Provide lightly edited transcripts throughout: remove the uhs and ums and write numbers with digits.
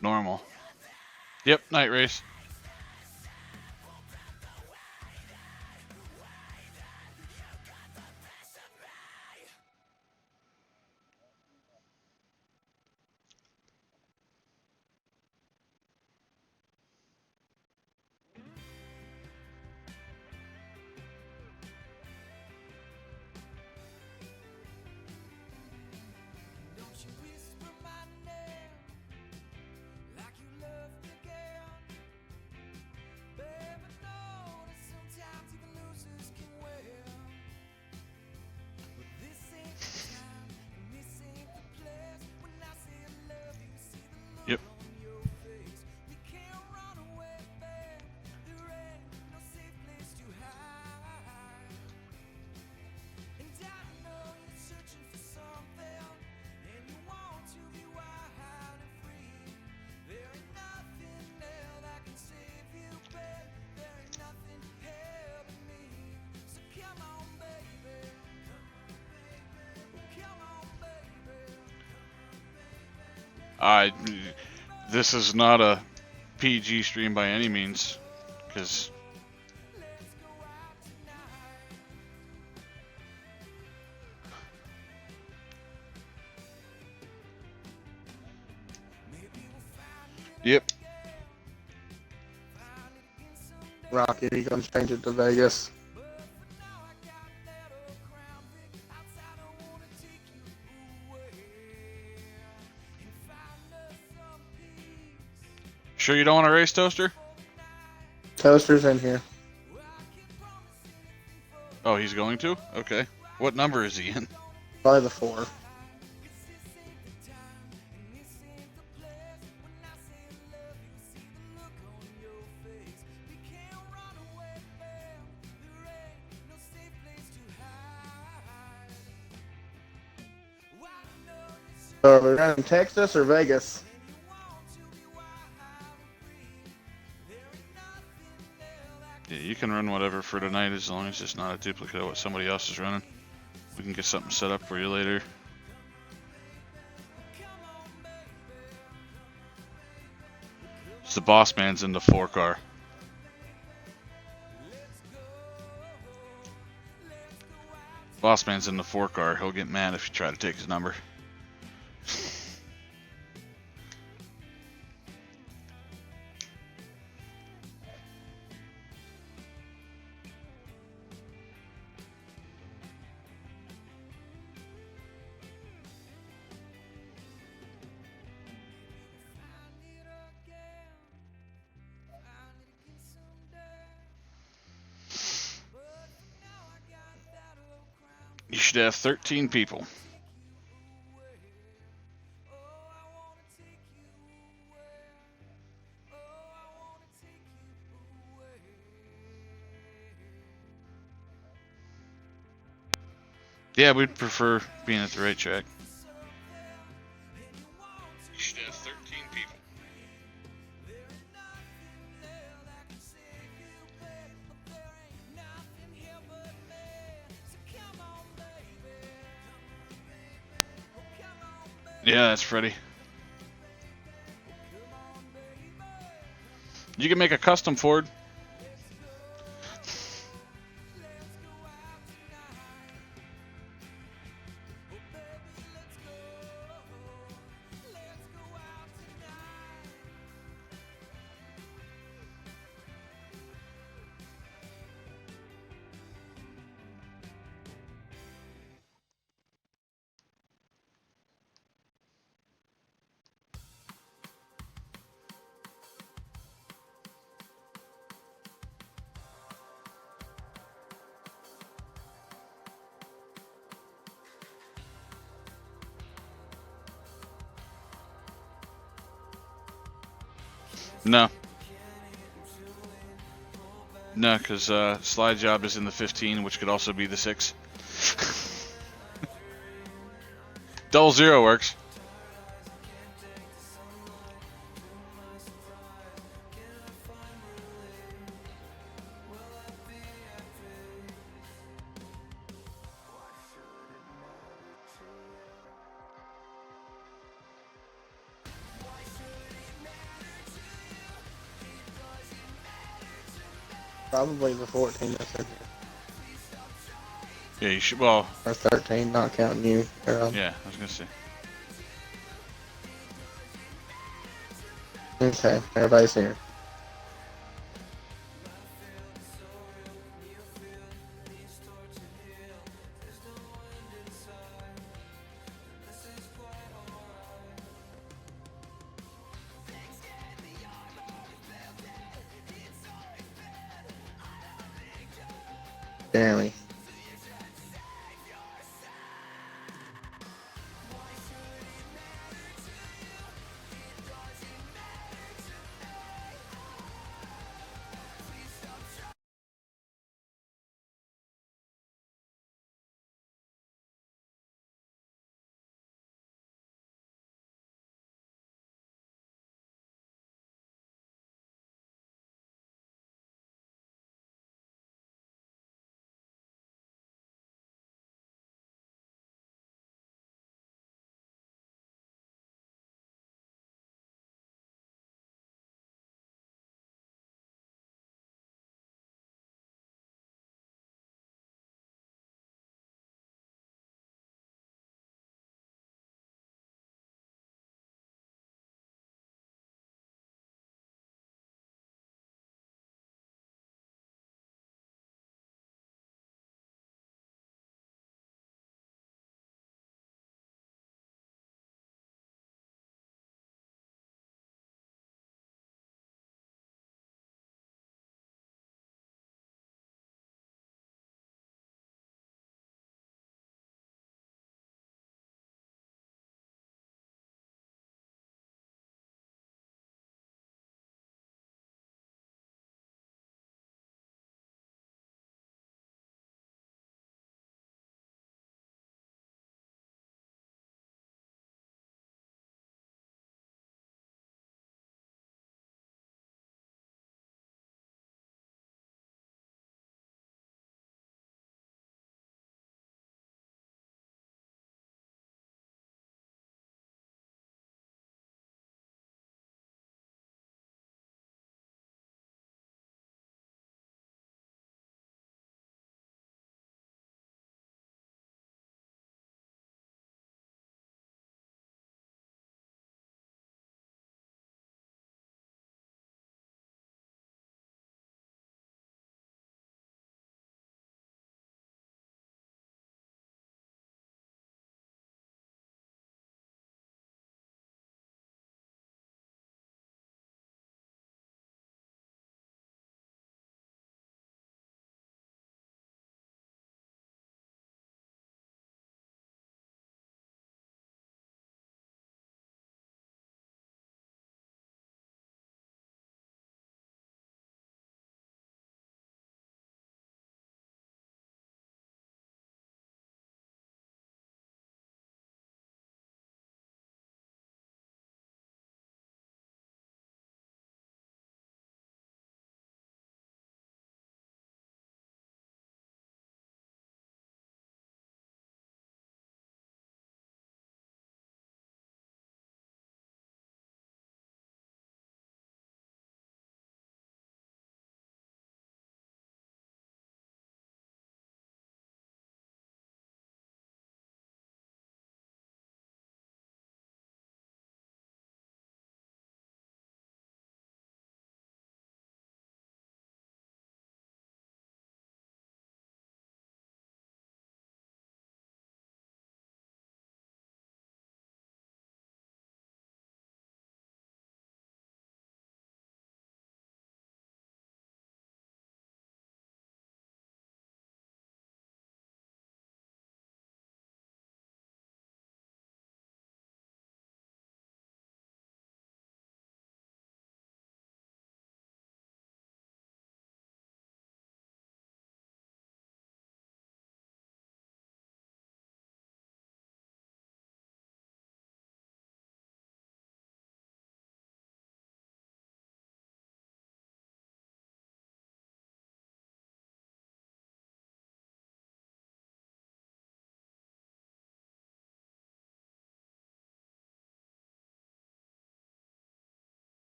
Normal. Yep, night race. Yep. This is not a PG stream by any means, because yep. Rocket, he's gonna change it to Vegas. Sure you don't want to race, Toaster? Toaster's in here. Oh, he's going to? Okay. What number is he in? Probably the 4. So are we running Texas or Vegas? Yeah, you can run whatever for tonight as long as it's not a duplicate of what somebody else is running. We can get something set up for you later. It's the boss man's in the 4 car. Boss man's in the 4 car. He'll get mad if you try to take his number. You should have 13 people. Yeah, we'd prefer being at the right track. You should have 13 people. Yeah, that's Freddy. You can make a custom Ford. No. No, because slide job is in the 15, which could also be the 6. Double 0 works. Probably the 14 that's in here. Yeah, you should. Well, Or 13, not counting you. yeah, I was gonna say. Okay, everybody's here. Jeremy.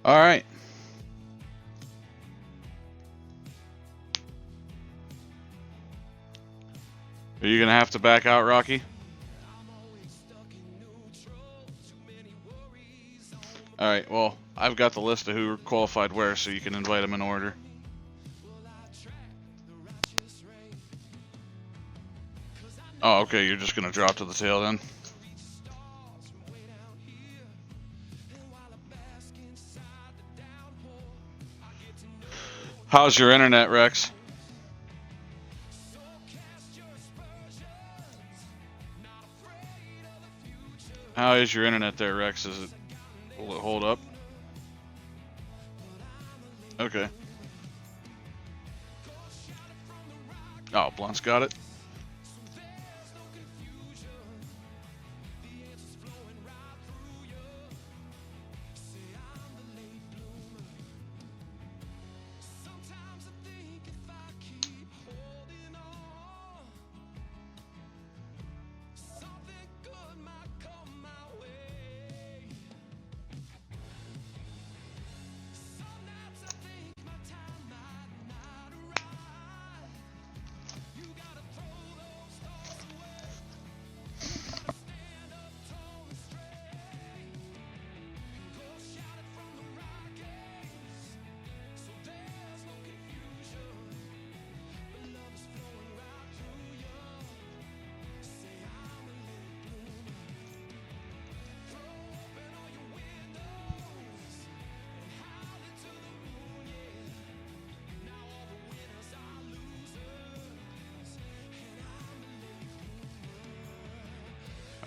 All right. Are you gonna have to back out, Rocky? All right. Well, I've got the list of who qualified where, so you can invite them in order. Oh, okay. You're just gonna drop to the tail then. How's your internet, Rex? How is your internet there, Rex? Will it hold up? Okay. Oh, Blunt's got it.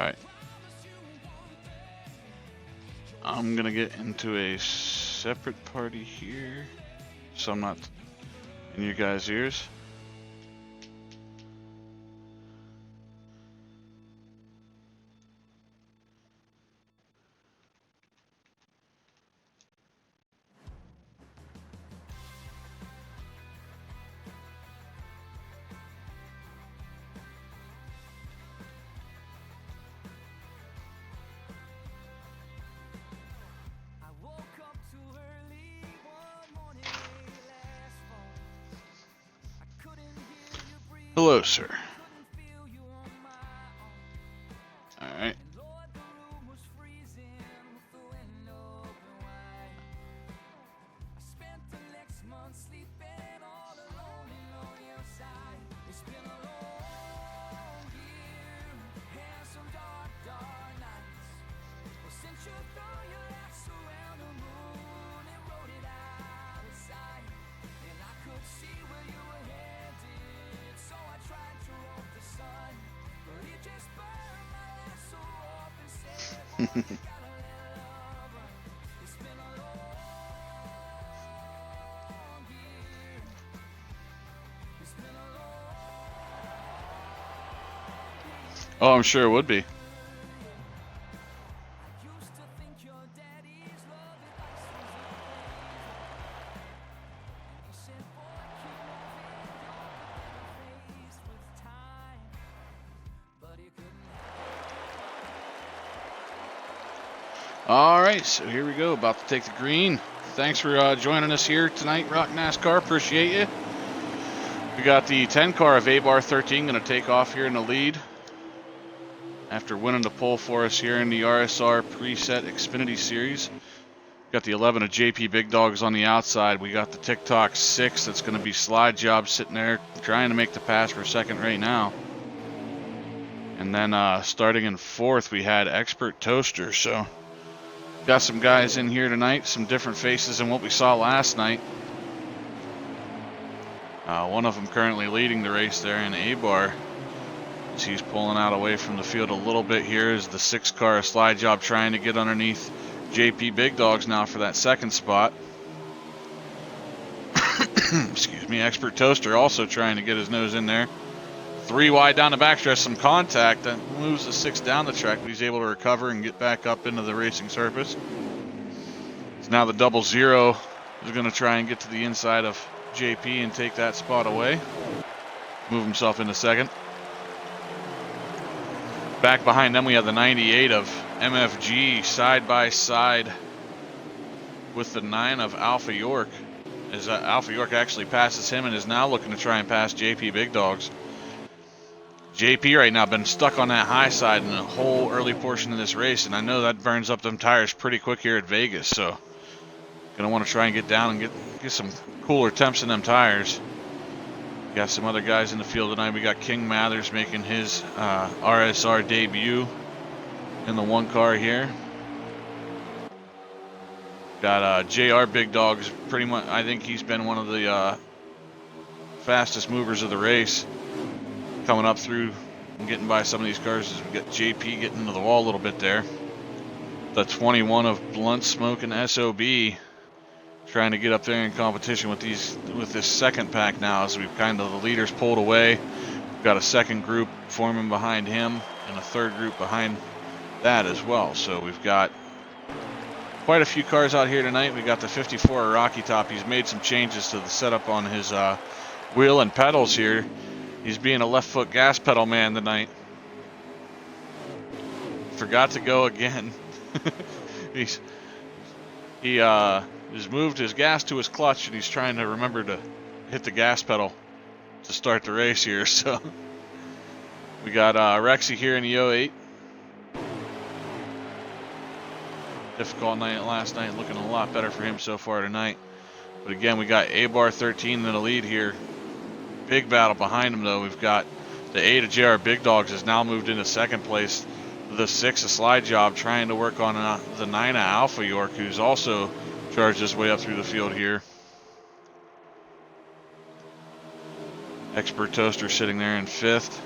Alright. I'm gonna get into a separate party here, so I'm not in you guys' ears. Hello, sir. Alright. Oh, I'm sure it would be. Alright, so here we go, about to take the green. Thanks for joining us here tonight, Rock NASCAR, appreciate you. We got the 10 car of A-Bar 13 going to take off here in the lead after winning the pole for us here in the RSR preset Xfinity series. Got the 11 of JP Big Dogs on the outside. We got the TikTok 6 that's going to be Slide Job sitting there trying to make the pass for second right now. And then starting in fourth, we had Expert Toaster. So got some guys in here tonight, some different faces than what we saw last night. One of them currently leading the race there in A-Bar. As he's pulling out away from the field a little bit here as the 6 car Slide Job trying to get underneath JP Big Dogs now for that second spot. Excuse me, Expert Toaster also trying to get his nose in there 3 wide down the backstretch, some contact that moves the 6 down the track, but he's able to recover and get back up into the racing surface. So now the 00 is going to try and get to the inside of JP and take that spot away. Move himself into second. Back behind them we have the 98 of MFG side by side with the 9 of Alpha York. As Alpha York actually passes him and is now looking to try and pass JP Big Dogs. JP right now been stuck on that high side in the whole early portion of this race, and I know that burns up them tires pretty quick here at Vegas, so gonna want to try and get down and get some cooler temps in them tires. Got some other guys in the field tonight. We got King Mathers making his RSR debut in the 1 car here. Got JR Big Dogs, pretty much. I think he's been one of the fastest movers of the race, coming up through and getting by some of these cars. As we got JP getting into the wall a little bit there. The 21 of Blunt Smoke and SOB trying to get up there in competition with this second pack now, as we've kind of the leaders pulled away. We've got a second group forming behind him and a third group behind that as well. So we've got quite a few cars out here tonight. We got the 54 Rocky Top. He's made some changes to the setup on his wheel and pedals here. He's being a left foot gas pedal man tonight. Forgot to go again. He has moved his gas to his clutch, and he's trying to remember to hit the gas pedal to start the race here. So we got Rexy here in the 08. Difficult night last night, looking a lot better for him so far tonight. But again, we got A-Bar 13 in the lead here. Big battle behind him though. We've got the 8 of JR Big Dogs has now moved into second place. The 6 of Slide Job trying to work on the 9 of Alpha York, who's also charged his way up through the field here. Expert Toaster sitting there in 5th.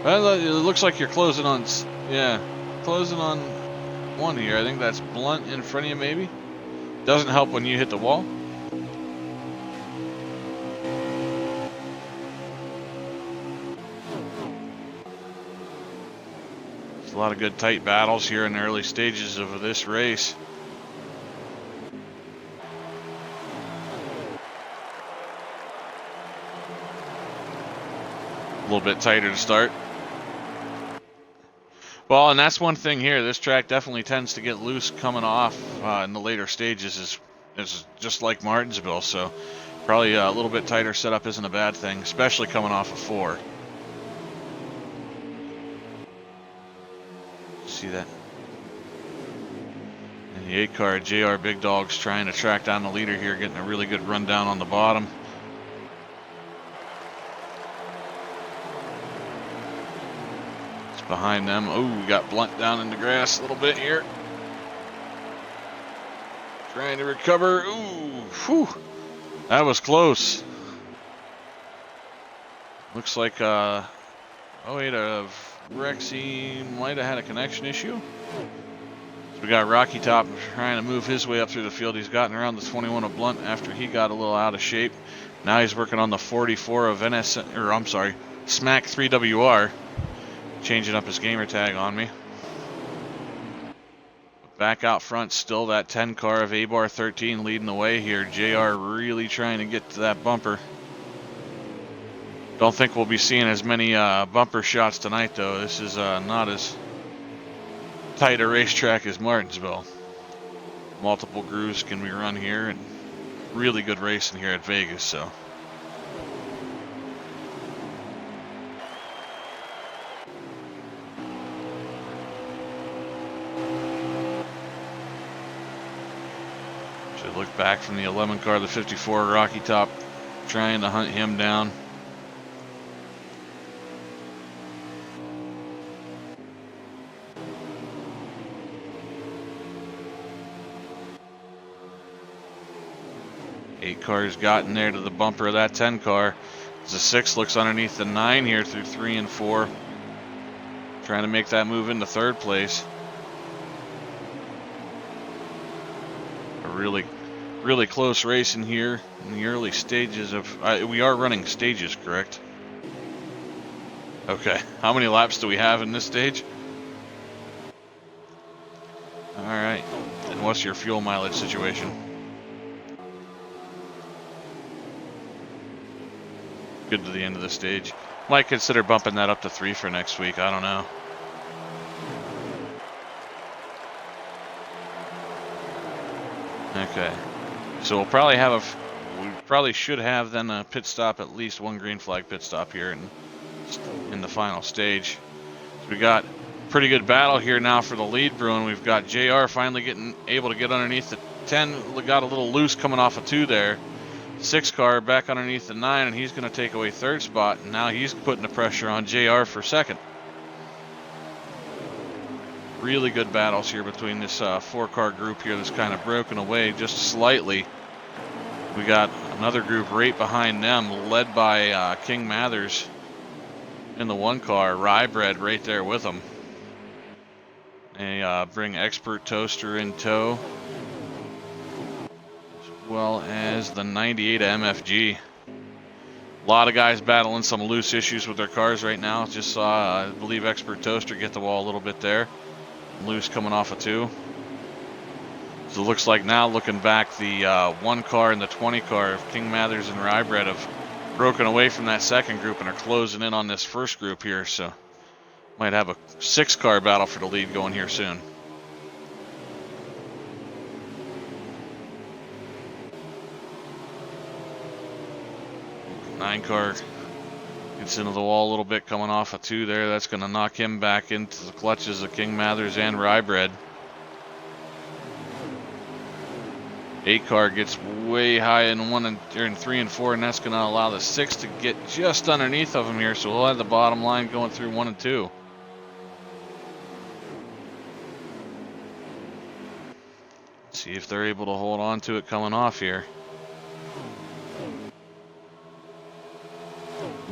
Well, it looks like you're closing on, closing on 1 here. I think that's Blunt in front of you maybe. Doesn't help when you hit the wall. There's a lot of good tight battles here in the early stages of this race. A little bit tighter to start. Well, and that's one thing here. This track definitely tends to get loose coming off in the later stages. Is just like Martinsville, so probably a little bit tighter setup isn't a bad thing, especially coming off of 4. See that? And the 8 car, JR Big Dogs, trying to track down the leader here, getting a really good rundown on the bottom. Behind them. Oh, we got Blunt down in the grass a little bit here. Trying to recover. Ooh, whew. That was close. Looks like 08 of Rexy might have had a connection issue. So we got Rocky Top trying to move his way up through the field. He's gotten around the 21 of Blunt after he got a little out of shape. Now he's working on the 44 of Smack 3WR. Changing up his gamer tag on me. Back out front, still that 10 car of A-Bar 13 leading the way here. JR really trying to get to that bumper. Don't think we'll be seeing as many bumper shots tonight though. This is not as tight a racetrack as Martinsville. Multiple grooves can be run here, and really good racing here at Vegas. So. Look back from the 11 car, the 54 Rocky Top, trying to hunt him down. Eight cars gotten there to the bumper of that 10 car. The 6 looks underneath the 9 here through 3 and 4. Trying to make that move into third place. really close racing here in the early stages of. We are running stages, correct? Okay. How many laps do we have in this stage? All right. And what's your fuel mileage situation? Good to the end of the stage. Might consider bumping that up to 3 for next week. I don't know. Okay. So we'll probably have we probably should have then a pit stop, at least one green flag pit stop here in the final stage. So we got pretty good battle here now for the lead brewing. We've got JR finally able to get underneath the 10, got a little loose coming off of 2 there. 6 car back underneath the 9, and he's going to take away 3rd spot, and now he's putting the pressure on JR for 2nd. Really good battles here between this 4-car group here that's kind of broken away just slightly. We got another group right behind them, led by King Mathers in the 1 car, Rye-Bred right there with them. They bring Expert Toaster in tow, as well as the 98 MFG. A lot of guys battling some loose issues with their cars right now. Just saw, I believe, Expert Toaster get the wall a little bit there. Loose coming off of 2. So it looks like now, looking back, the 1 car and the 20 car of King Mathers and Rye-Bred have broken away from that 2nd group and are closing in on this 1st group here. So might have a 6-car battle for the lead going here soon. Nine car gets into the wall a little bit coming off of 2 there. That's going to knock him back into the clutches of King Mathers and Rye-Bred. 8 car gets way high in 3 and 4, and that's going to allow the 6 to get just underneath of him here. So we'll have the bottom line going through 1 and 2. See if they're able to hold on to it coming off here.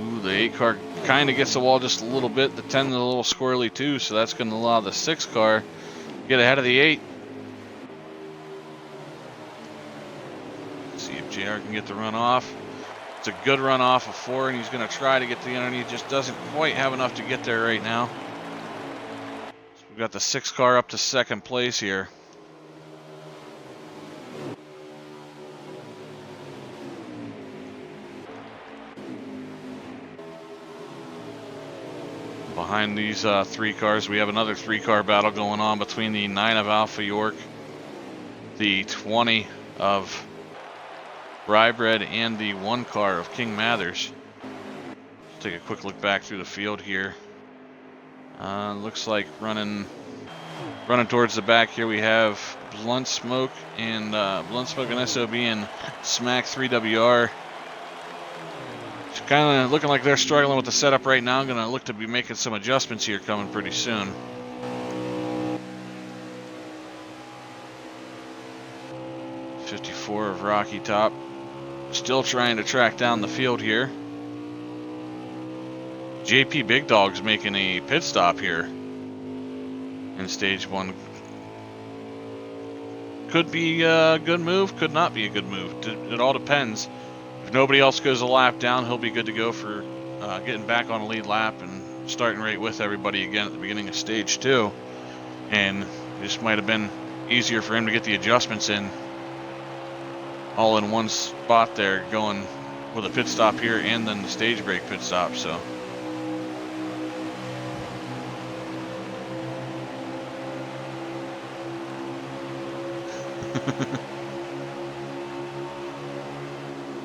Ooh, the 8 car kind of gets the wall just a little bit. The 10 is a little squirrely too, so that's going to allow the 6 car to get ahead of the 8. See if JR can get the run off. It's a good run off of 4, and he's going to try to get to the underneath. Just doesn't quite have enough to get there right now. So we've got the 6 car up to 2nd place here. Behind these 3 cars, we have another 3-car battle going on between the 9 of Alpha York, the 20 of Rye-Bred, and the 1 car of King Mathers. Let's take a quick look back through the field here. Looks like running towards the back here, we have Blunt Smoke and SOB and Smack 3WR. Kind of looking like they're struggling with the setup right now. I'm going to look to be making some adjustments here coming pretty soon. '54 of Rocky Top. Still trying to track down the field here. JP Big Dog's making a pit stop here in stage 1. Could be a good move, could not be a good move. It all depends. If nobody else goes a lap down, he'll be good to go for getting back on a lead lap and starting right with everybody again at the beginning of stage 2. And this might have been easier for him to get the adjustments in all in one spot there, going with a pit stop here and then the stage break pit stop. So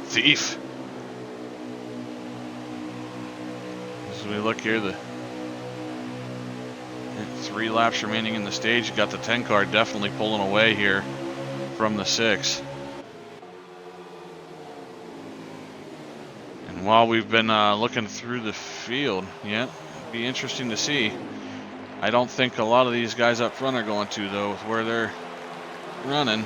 thief. As we look here, the 3 laps remaining in the stage. You got the 10 car definitely pulling away here from the 6. And while we've been looking through the field, yeah, it'd be interesting to see. I don't think a lot of these guys up front are going to, though, with where they're running.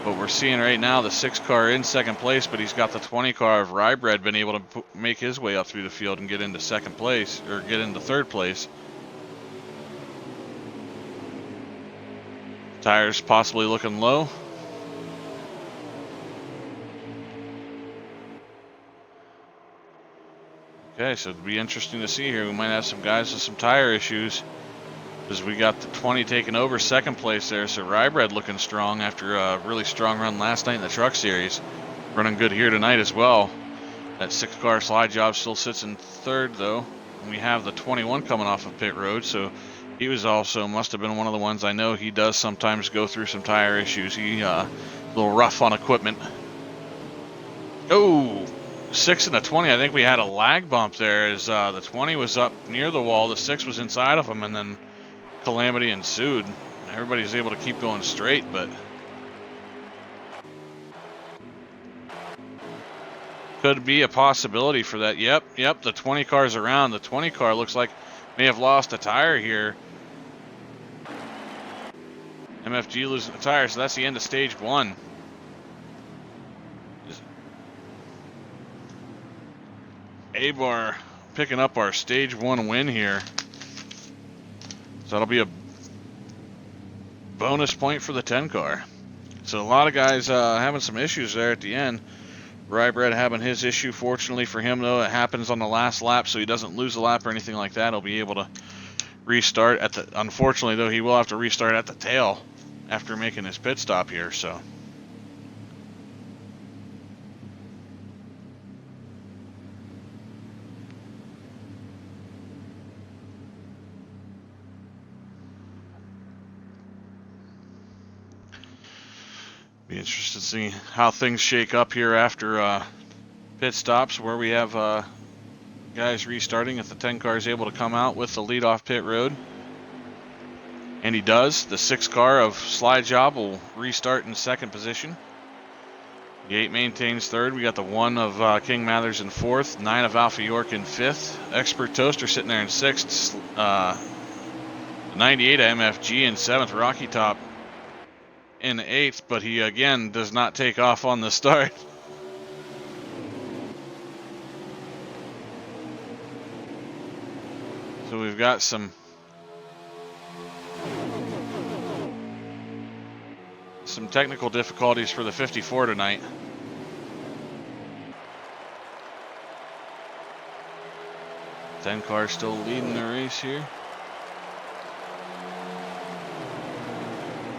But we're seeing right now the 6 car in 2nd place, but he's got the 20 car of Rye-Bred been able to make his way up through the field and get into 2nd place, or get into 3rd place. Tires possibly looking low. Okay, so it'll be interesting to see here. We might have some guys with some tire issues, because we got the 20 taking over second place there. So Rybred looking strong after a really strong run last night in the Truck Series. Running good here tonight as well. That 6-car slide job still sits in third though. And we have the 21 coming off of pit road, so he was also, must have been one of the ones. I know he does sometimes go through some tire issues. He a little rough on equipment. Oh, 6 and the 20. I think we had a lag bump there as the 20 was up near the wall. The 6 was inside of him, and then calamity ensued. Everybody's able to keep going straight, but could be a possibility for that. Yep, the 20 car's around. The 20 car looks like may have lost a tire here. MFG losing a tire, so that's the end of stage 1. Abar picking up our stage 1 win here. So that'll be a bonus point for the 10 car. So a lot of guys having some issues there at the end. Rybred having his issue. Fortunately for him, though, it happens on the last lap, so he doesn't lose a lap or anything like that. He'll be able to restart at the. Unfortunately, though, he will have to restart at the tail after making his pit stop here. So. Be interested to see how things shake up here after pit stops, where we have guys restarting if the 10 car is able to come out with the lead off pit road. And he does. The 6 car of Slide Job will restart in second position. The 8 maintains third. We got the 1 of King Mathers in fourth. 9 of Alpha York in fifth. Expert Toaster sitting there in sixth. 98 of MFG in seventh. Rocky Top in eighth, but he again does not take off on the start. So we've got some technical difficulties for the 54 tonight. Ten car still leading the race here.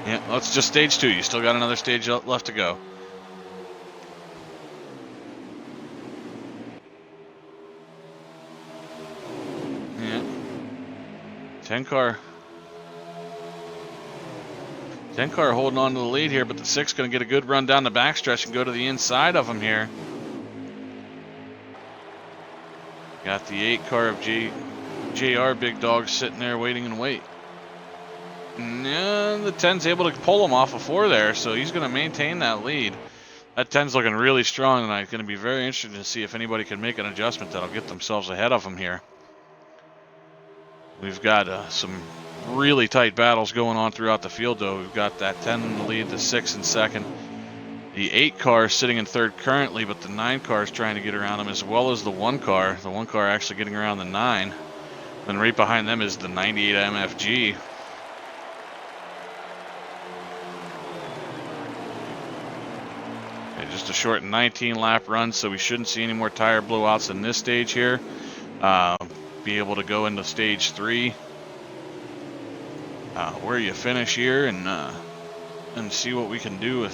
Yeah, well, it's just stage 2. You still got another stage left to go. Yeah. 10 car holding on to the lead here, but the 6 going to get a good run down the backstretch and go to the inside of him here. Got the 8 car of JR Big Dog sitting there waiting and wait. And the 10's able to pull him off a 4 there, so he's going to maintain that lead. That 10's looking really strong tonight. It's going to be very interesting to see if anybody can make an adjustment that'll get themselves ahead of him here. We've got some really tight battles going on throughout the field, though. We've got that 10 in the lead, the 6 in second. The 8 car is sitting in third currently, but the 9 car is trying to get around him, as well as the 1 car. The 1 car actually getting around the 9. Then right behind them is the 98 MFG. Okay, just a short 19-lap run, so we shouldn't see any more tire blowouts in this stage here. Be able to go into stage 3. Where you finish here and see what we can do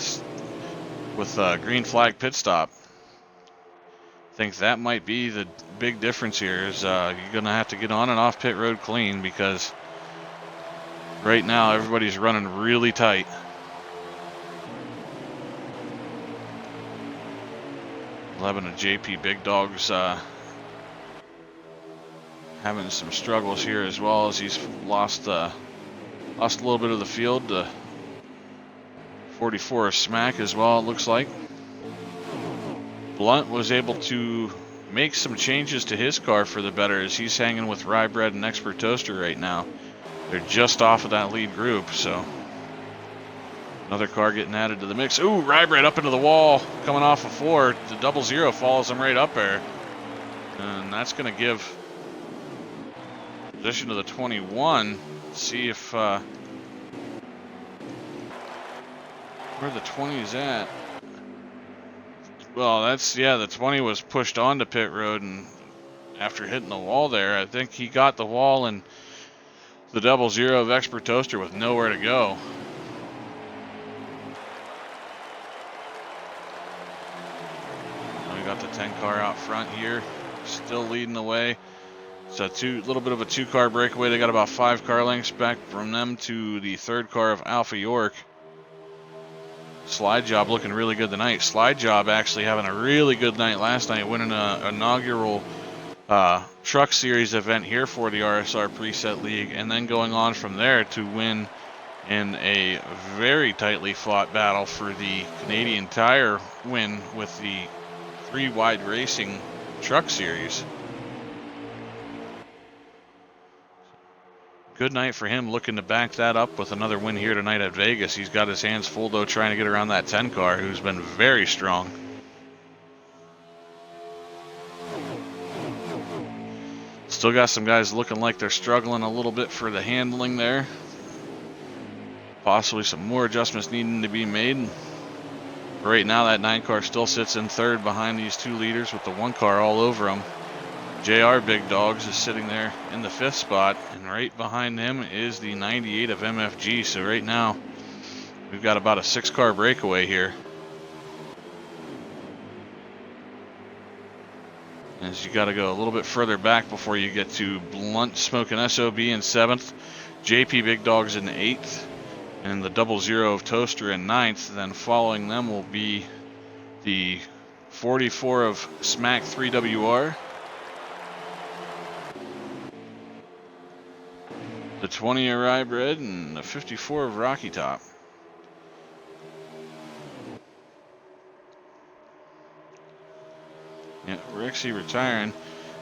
with green flag pit stop. I think that might be the big difference here. Is you're gonna have to get on and off pit road clean, because right now everybody's running really tight. Eleven of JP Big Dogs having some struggles here, as well as he's lost a little bit of the field. 44 of Smack as well, it looks like. Blunt was able to make some changes to his car for the better, as he's hanging with Rybred and Expert Toaster right now. They're just off of that lead group, so another car getting added to the mix. Ooh, Rybred up into the wall, coming off of 4. The 00 follows him right up there, and that's going to give position to the 21. See if where the 20 is at. Well, that's, yeah, the 20 was pushed onto pit road, and after hitting the wall there. I think he got the wall and the 00 of Expert Toaster with nowhere to go. We got the 10 car out front here, still leading the way. It's a little bit of a 2-car breakaway. They got about 5 car lengths back from them to the 3rd car of Alpha York. Slide Job looking really good tonight. Slide Job actually having a really good night last night, winning an inaugural Truck Series event here for the RSR Preset League, and then going on from there to win in a very tightly fought battle for the Canadian Tire win with the 3 Wide Racing Truck Series. Good night for him, looking to back that up with another win here tonight at Vegas. He's got his hands full, though, trying to get around that 10 car, who's been very strong. Still got some guys looking like they're struggling a little bit for the handling there. Possibly some more adjustments needing to be made. Right now, that 9 car still sits in 3rd behind these 2 leaders with the 1 car all over him. JR Big Dogs is sitting there in the 5th spot, and right behind him is the 98 of MFG. So right now, we've got about a 6-car breakaway here. As you got to go a little bit further back before you get to Blunt Smoking SOB in 7th, JP Big Dogs in 8th, and the 00 of Toaster in 9th. Then following them will be the 44 of Smack 3WR, the 20 of Rybread, and the 54 of Rocky Top. Yeah, Rixie retiring.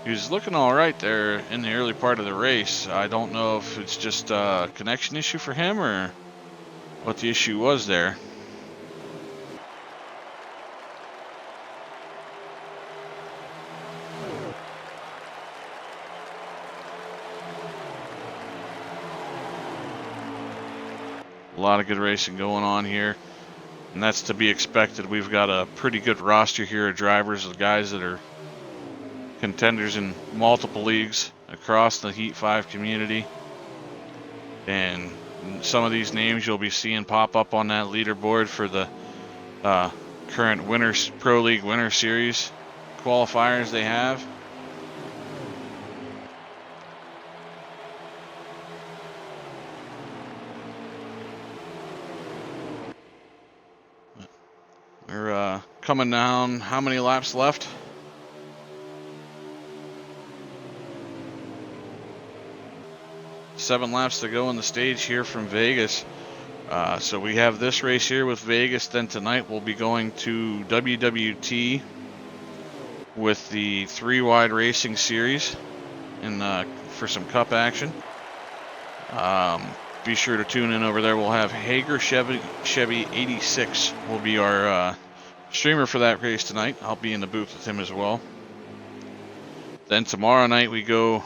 He was looking all right there in the early part of the race. I don't know if it's just a connection issue for him or what the issue was there. A lot of good racing going on here, and that's to be expected. We've got a pretty good roster here of drivers, of guys that are contenders in multiple leagues across the Heat 5 community. And some of these names you'll be seeing pop up on that leaderboard for the current Winners Pro League Winter Series qualifiers they have. We're coming down. How many laps left? Seven laps to go on the stage here from Vegas. So we have this race here with Vegas. Then tonight we'll be going to WWT with the 3 Wide Racing Series and for some Cup action. Be sure to tune in over there. We'll have Hager Chevy 86 will be our streamer for that race tonight. I'll be in the booth with him as well. Then tomorrow night we go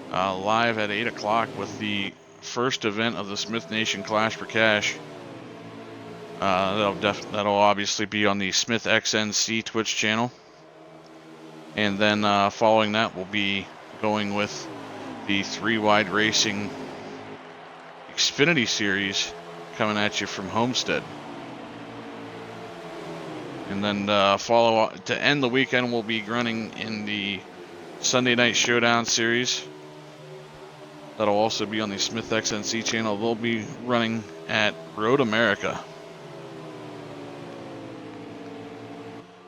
live at 8 o'clock with the first event of the Smith Nation Clash for Cash. That'll obviously be on the Smith XNC Twitch channel. And then following that, we'll be going with the 3 Wide Racing Xfinity Series coming at you from Homestead. And then to end the weekend, we'll be running in the Sunday Night Showdown Series. That'll also be on the Smith XNC channel. They'll be running at Road America.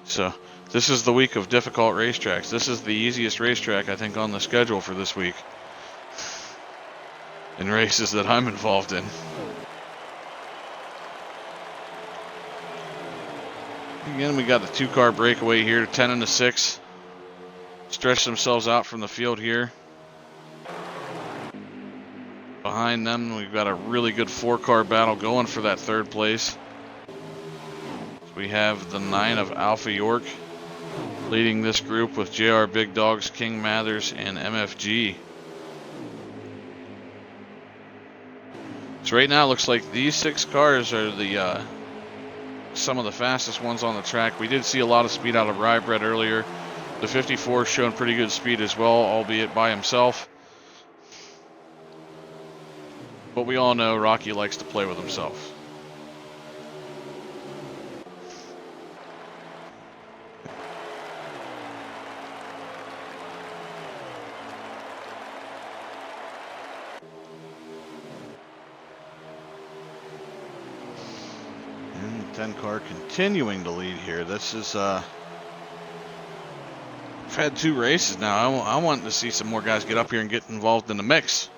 So this is the week of difficult racetracks. This is the easiest racetrack, I think, on the schedule for this week in races that I'm involved in. Again, we got the 2-car breakaway here, 10 and a 6. Stretch themselves out from the field here. Behind them, we've got a really good 4-car battle going for that 3rd place. We have the 9 of Alpha York leading this group with JR Big Dogs, King Mathers, and MFG. So right now it looks like these 6 cars are the some of the fastest ones on the track. We did see a lot of speed out of Rybread earlier. The 54 showing pretty good speed as well, albeit by himself. But we all know Rocky likes to play with himself. And the 10 car continuing to lead here. This is I've had 2 races now. I want to see some more guys get up here and get involved in the mix.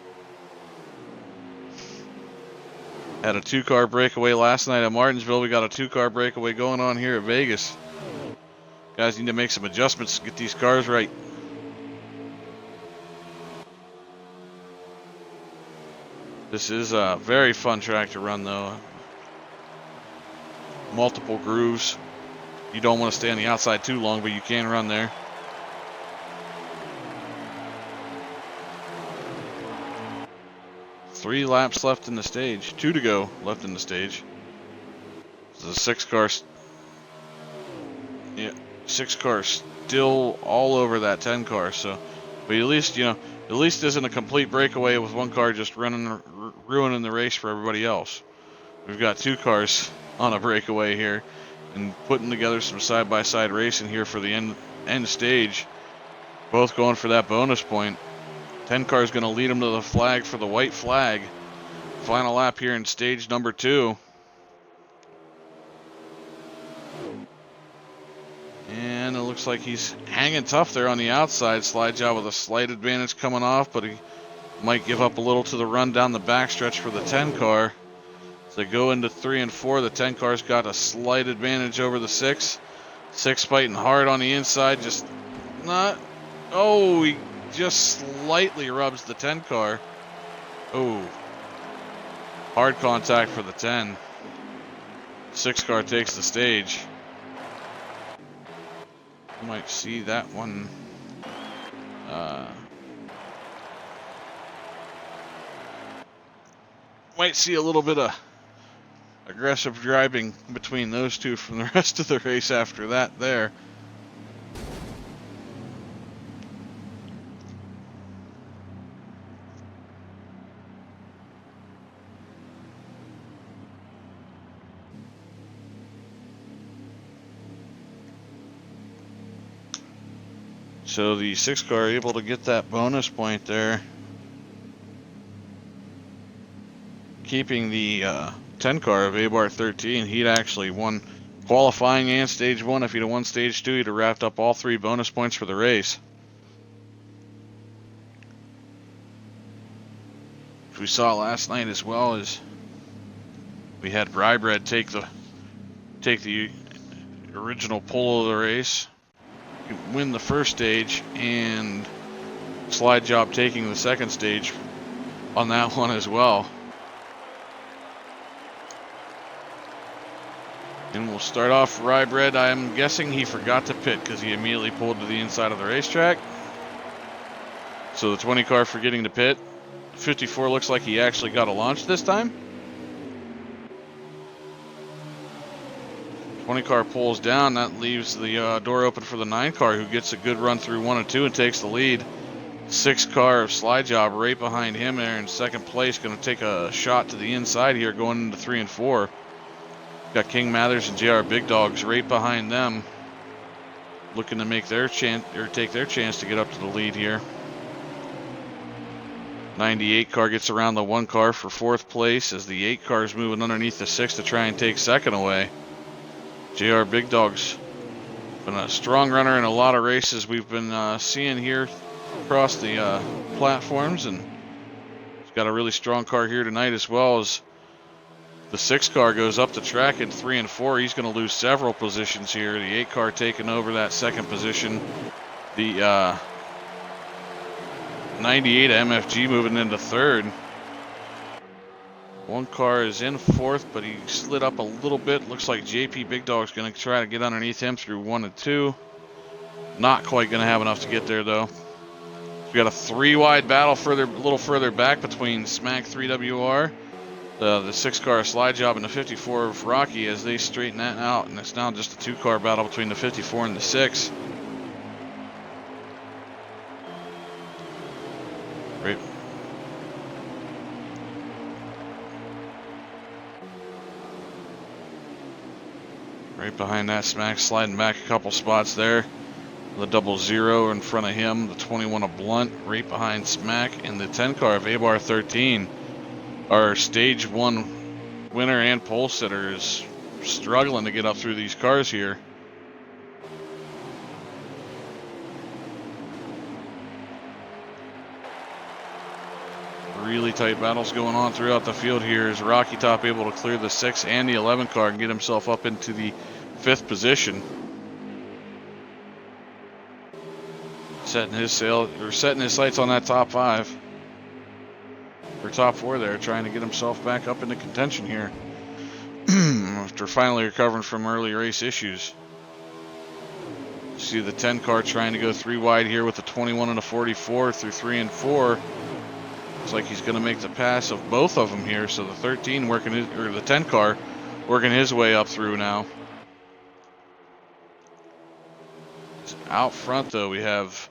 Had a 2-car breakaway last night at Martinsville. We got a 2-car breakaway going on here at Vegas. Guys need to make some adjustments to get these cars right. This is a very fun track to run though. Multiple grooves. You don't want to stay on the outside too long, but you can run there. Three laps left in the stage. 2 to go left in the stage. This is a 6-car. Yeah, 6 cars still all over that 10 car. So, but at least, you know, at least isn't a complete breakaway with 1 car just ruining the race for everybody else. We've got 2 cars on a breakaway here and putting together some side-by-side racing here for the end stage. Both going for that bonus point. 10 car is going to lead them to the flag for the white flag. Final lap here in stage number 2. And it looks like he's hanging tough there on the outside. Slide job with a slight advantage coming off, but he might give up a little to the run down the backstretch for the 10 car. As they go into 3 and 4, the 10 car's got a slight advantage over the 6. 6 fighting hard on the inside, just not. Oh, he just slightly rubs the 10 car. Oh, hard contact for the 10. 6 car takes the stage. You might see that one. Might see a little bit of aggressive driving between those two from the rest of the race after that there. So the 6 car able to get that bonus point there, keeping the 10 car of A-Bar 13. He'd actually won qualifying and stage 1. If he'd have won stage 2, he'd have wrapped up all 3 bonus points for the race. Which we saw last night as well, as we had Brybred take the original pole of the race, win the first stage, and Slide Job taking the second stage on that one as well. And we'll start off Brybred. I'm guessing he forgot to pit because he immediately pulled to the inside of the racetrack. So the 20 car forgetting to pit. 54 looks like he actually got a launch this time. 20 car pulls down. That leaves the door open for the 9 car, who gets a good run through 1 and 2 and takes the lead. 6 car of Slide Job right behind him there in second place. Going to take a shot to the inside here going into 3 and 4. Got King Mathers and JR Big Dogs right behind them, looking to make their chance or take their chance to get up to the lead here. 98 car gets around the 1 car for 4th place, as the 8 car is moving underneath the 6 to try and take 2nd away. JR Big Dogs been a strong runner in a lot of races we've been seeing here across the platforms, and he's got a really strong car here tonight as well. As the 6 car goes up the track in 3 and 4, he's going to lose several positions here. The 8 car taking over that 2nd position. The 98 MFG moving into 3rd. 1 car is in 4th, but he slid up a little bit. Looks like JP Big Dog's going to try to get underneath him through 1 and 2. Not quite going to have enough to get there though. We got a 3-wide battle a little further back between Smack 3WR, the 6 car Slide Job, and the 54 of Rocky, as they straighten that out, and it's now just a 2 car battle between the 54 and the 6. Right. Right behind that Smack, sliding back a couple spots there. The 00 in front of him, the 21 of Blunt right behind Smack, and the 10 car of Abar 13. Our stage 1 winner and pole sitter is struggling to get up through these cars here. Really tight battles going on throughout the field here. Is Rocky Top able to clear the 6 and the 11 car and get himself up into the 5th position? Setting his sights on that top 5 or top 4 there, trying to get himself back up into contention here after finally recovering from early race issues. See the 10 car trying to go 3 wide here with the 21 and a 44 through 3 and 4. Looks like he's going to make the pass of both of them here. So the 13 working his, or the 10 car working his way up through now. Out front though, we have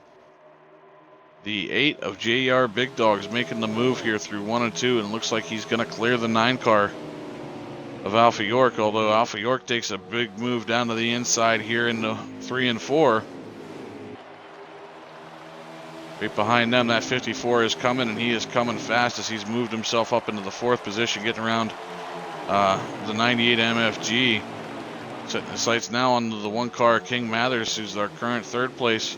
the 8 of JR Big Dogs making the move here through 1 and 2, and it looks like he's going to clear the 9 car of Alpha York, although Alpha York takes a big move down to the inside here in the 3 and 4. Right behind them, that 54 is coming, and he is coming fast as he's moved himself up into the 4th position, getting around the 98 MFG. Setting his sights now on the 1 car, King Mathers, who's our current 3rd place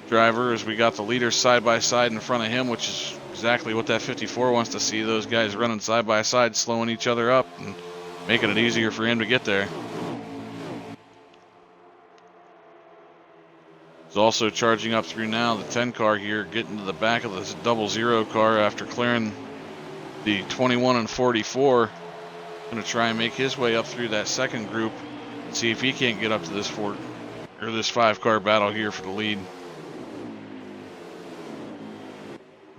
driver, as we got the leaders side by side in front of him, which is exactly what that 54 wants to see. Those guys running side by side, slowing each other up and making it easier for him to get there. He's also charging up through now, the 10 car here, getting to the back of this 00 car after clearing the 21 and 44. Going to try and make his way up through that 2nd group and see if he can't get up to this 5 car battle here for the lead.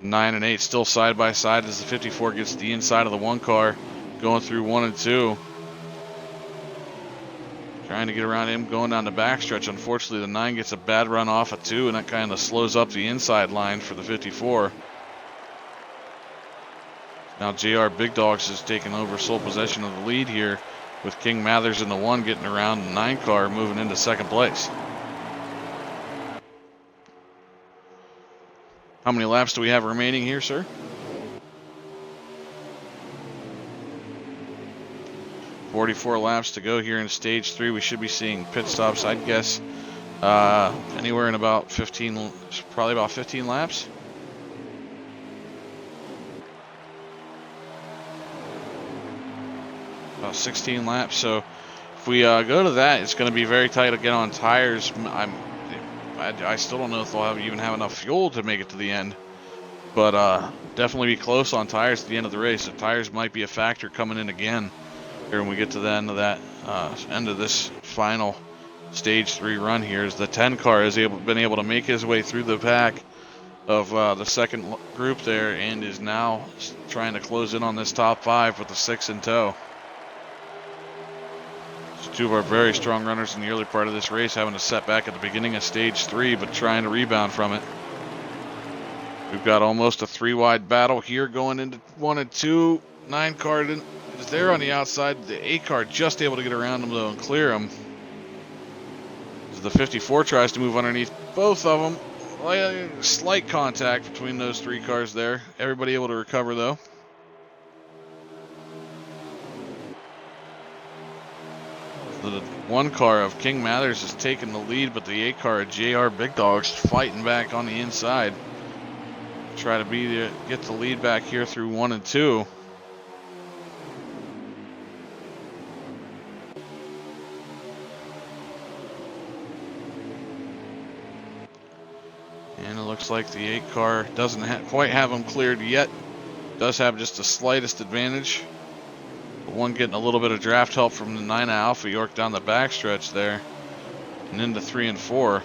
9 and 8 still side by side as the 54 gets to the inside of the 1 car, going through 1 and 2. Trying to get around him, going down the backstretch. Unfortunately, the 9 gets a bad run off of 2, and that kind of slows up the inside line for the 54. Now JR Big Dogs is taking over sole possession of the lead here, with King Mathers in the 1 getting around the 9 car, moving into 2nd place. How many laps do we have remaining here, sir? 44 laps to go here in stage 3. We should be seeing pit stops, I'd guess, anywhere in about 15, probably about 15 laps. About 16 laps. So if we go to that, it's going to be very tight again on tires. I still don't know if they'll even have enough fuel to make it to the end, but definitely be close on tires at the end of the race. So tires might be a factor coming in again here when we get to the end of that end of this final stage 3 run here. As the 10 car has been able to make his way through the pack of the 2nd group there, and is now trying to close in on this top 5 with the 6 in tow. 2 of our very strong runners in the early part of this race having a setback at the beginning of stage 3, but trying to rebound from it. We've got almost a 3 wide battle here going into 1 and 2. 9 car is there on the outside. The 8 car just able to get around him though and clear him. As the 54 tries to move underneath both of them. Slight contact between those 3 cars there. Everybody able to recover though. The 1 car of King Mathers is taking the lead, but the 8 car of JR Big Dogs fighting back on the inside. Try to get the lead back here through 1 and 2. And it looks like the 8 car doesn't quite have them cleared yet. Does have just the slightest advantage. The 1 getting a little bit of draft help from the 9 Alpha York down the backstretch there, and into 3 and 4.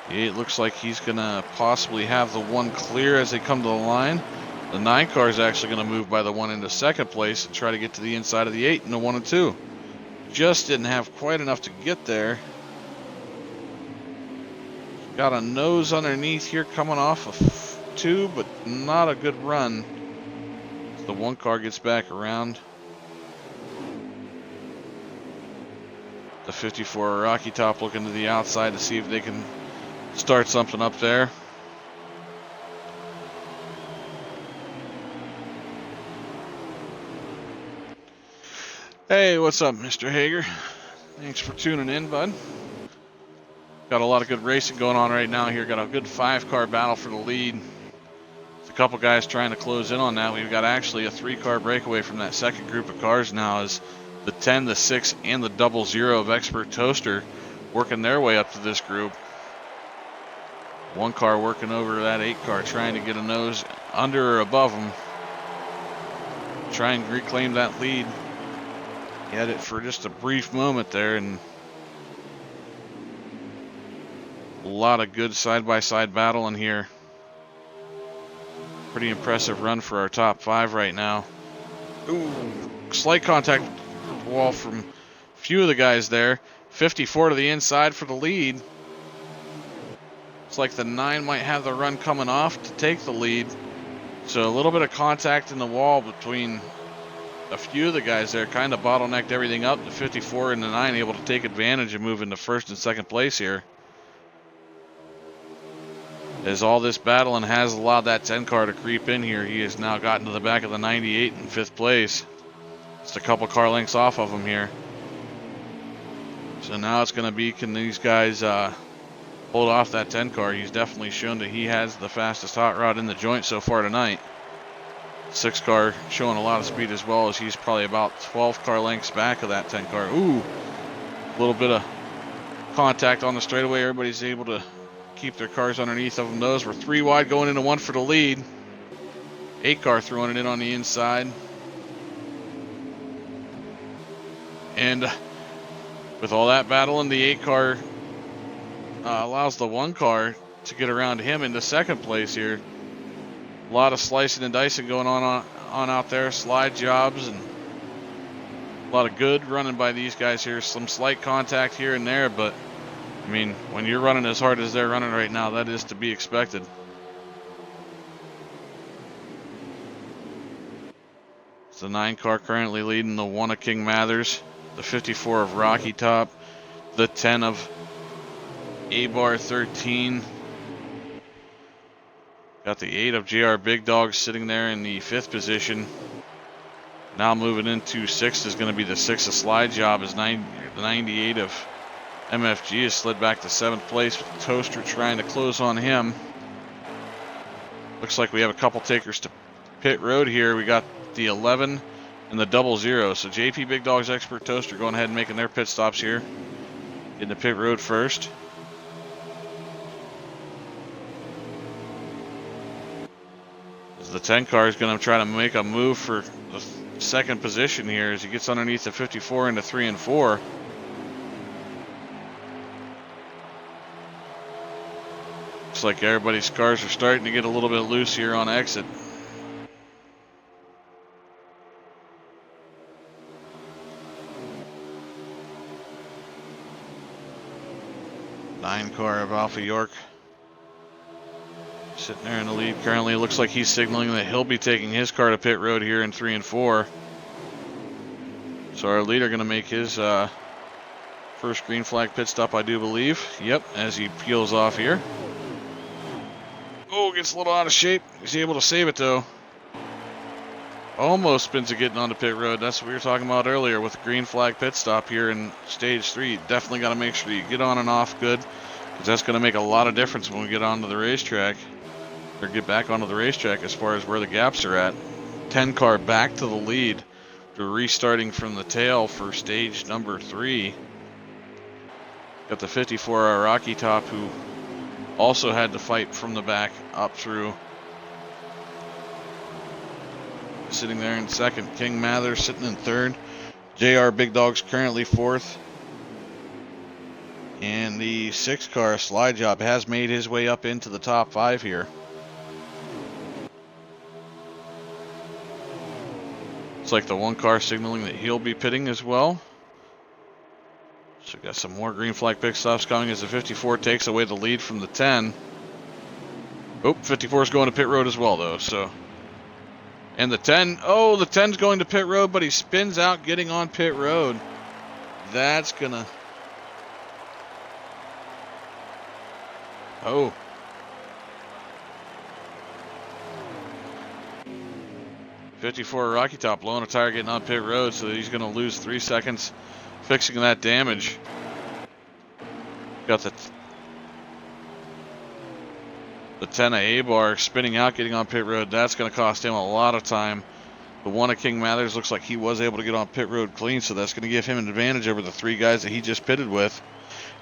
The 8 looks like he's going to possibly have the 1 clear as they come to the line. The 9 car is actually going to move by the 1 into 2nd place and try to get to the inside of the 8 in the 1 and 2. Just didn't have quite enough to get there. Got a nose underneath here coming off of 2, but not a good run. The 1 car gets back around. The 54 Rocky Top looking to the outside to see if they can start something up there. Hey, what's up, Mr. Hager? Thanks for tuning in, bud. Got a lot of good racing going on right now here. Got a good 5-car battle for the lead. There's a couple guys trying to close in on that. We've got actually a 3-car breakaway from that second group of cars now as the 10, the 6, and the 00 of Expert Toaster working their way up to this group. 1 car working over that 8 car, trying to get a nose under or above them. Try and reclaim that lead. He had it for just a brief moment there, and a lot of good side-by-side battle in here. Pretty impressive run for our top 5 right now. Ooh, slight contact with the wall from a few of the guys there. 54 to the inside for the lead. Looks like the 9 might have the run coming off to take the lead. So a little bit of contact in the wall between a few of the guys there, kind of bottlenecked everything up. The 54 and the 9 able to take advantage and move into first and second place here. As all this battling has allowed that 10 car to creep in here, he has now gotten to the back of the 98 in 5th place. Just a couple car lengths off of him here. So now it's going to be, can these guys hold off that 10 car? He's definitely shown that he has the fastest hot rod in the joint so far tonight. 6 car showing a lot of speed as well, as he's probably about 12 car lengths back of that 10 car. Ooh, a little bit of contact on the straightaway. Everybody's able to keep their cars underneath of them. Those were 3 wide going into 1 for the lead. 8 car throwing it in on the inside. And with all that battling, the 8 car allows the 1 car to get around him into second place here. A lot of slicing and dicing going on out there. Slide jobs and a lot of good running by these guys here. Some slight contact here and there, but I mean, when you're running as hard as they're running right now, that is to be expected. It's the 9 car currently leading the 1 of King Mathers, the 54 of Rocky Top, the 10 of A-Bar 13. Got the 8 of JR Big Dog sitting there in the 5th position. Now moving into 6th is going to be the 6 of Slide Job, as the 98 of MFG has slid back to 7th place with Toaster trying to close on him. Looks like we have a couple takers to pit road here. We got the 11 and the 00. So JP Big Dog's Expert Toaster going ahead and making their pit stops here. Getting the pit road first. The 10 car is going to try to make a move for the 2nd position here as he gets underneath the 54 into 3 and 4. Looks like everybody's cars are starting to get a little bit loose here on exit. Nine car of Alpha York sitting there in the lead currently. It looks like he's signaling that he'll be taking his car to pit road here in 3 and 4. So our leader going to make his first green flag pit stop, I do believe. Yep, as he peels off here. Oh, gets a little out of shape. He's able to save it though. Almost spins it getting onto pit road. That's what we were talking about earlier with the green flag pit stop here in stage 3. Definitely got to make sure you get on and off good, because that's going to make a lot of difference when we get onto the racetrack, or get back onto the racetrack as far as where the gaps are at. 10 car back to the lead. We're restarting from the tail for stage number 3. Got the 54 Rocky Top, who also had to fight from the back up through. Sitting there in 2nd. King Mather sitting in 3rd. JR Big Dog's currently 4th. And the 6 car Slide Job has made his way up into the top 5 here. It's like the 1 car signaling that he'll be pitting as well. So got some more green flag pit stops coming as the 54 takes away the lead from the 10. Oh, 54 is going to pit road as well, though. So, and the 10. Oh, the 10's going to pit road, but he spins out, getting on pit road. That's gonna. Oh. '54 Rocky Top blowing a tire, getting on pit road, so he's gonna lose 3 seconds fixing that damage. Got the 10 of A-Bar spinning out, getting on pit road. That's going to cost him a lot of time. The 1 of King Mathers looks like he was able to get on pit road clean, so that's going to give him an advantage over the 3 guys that he just pitted with.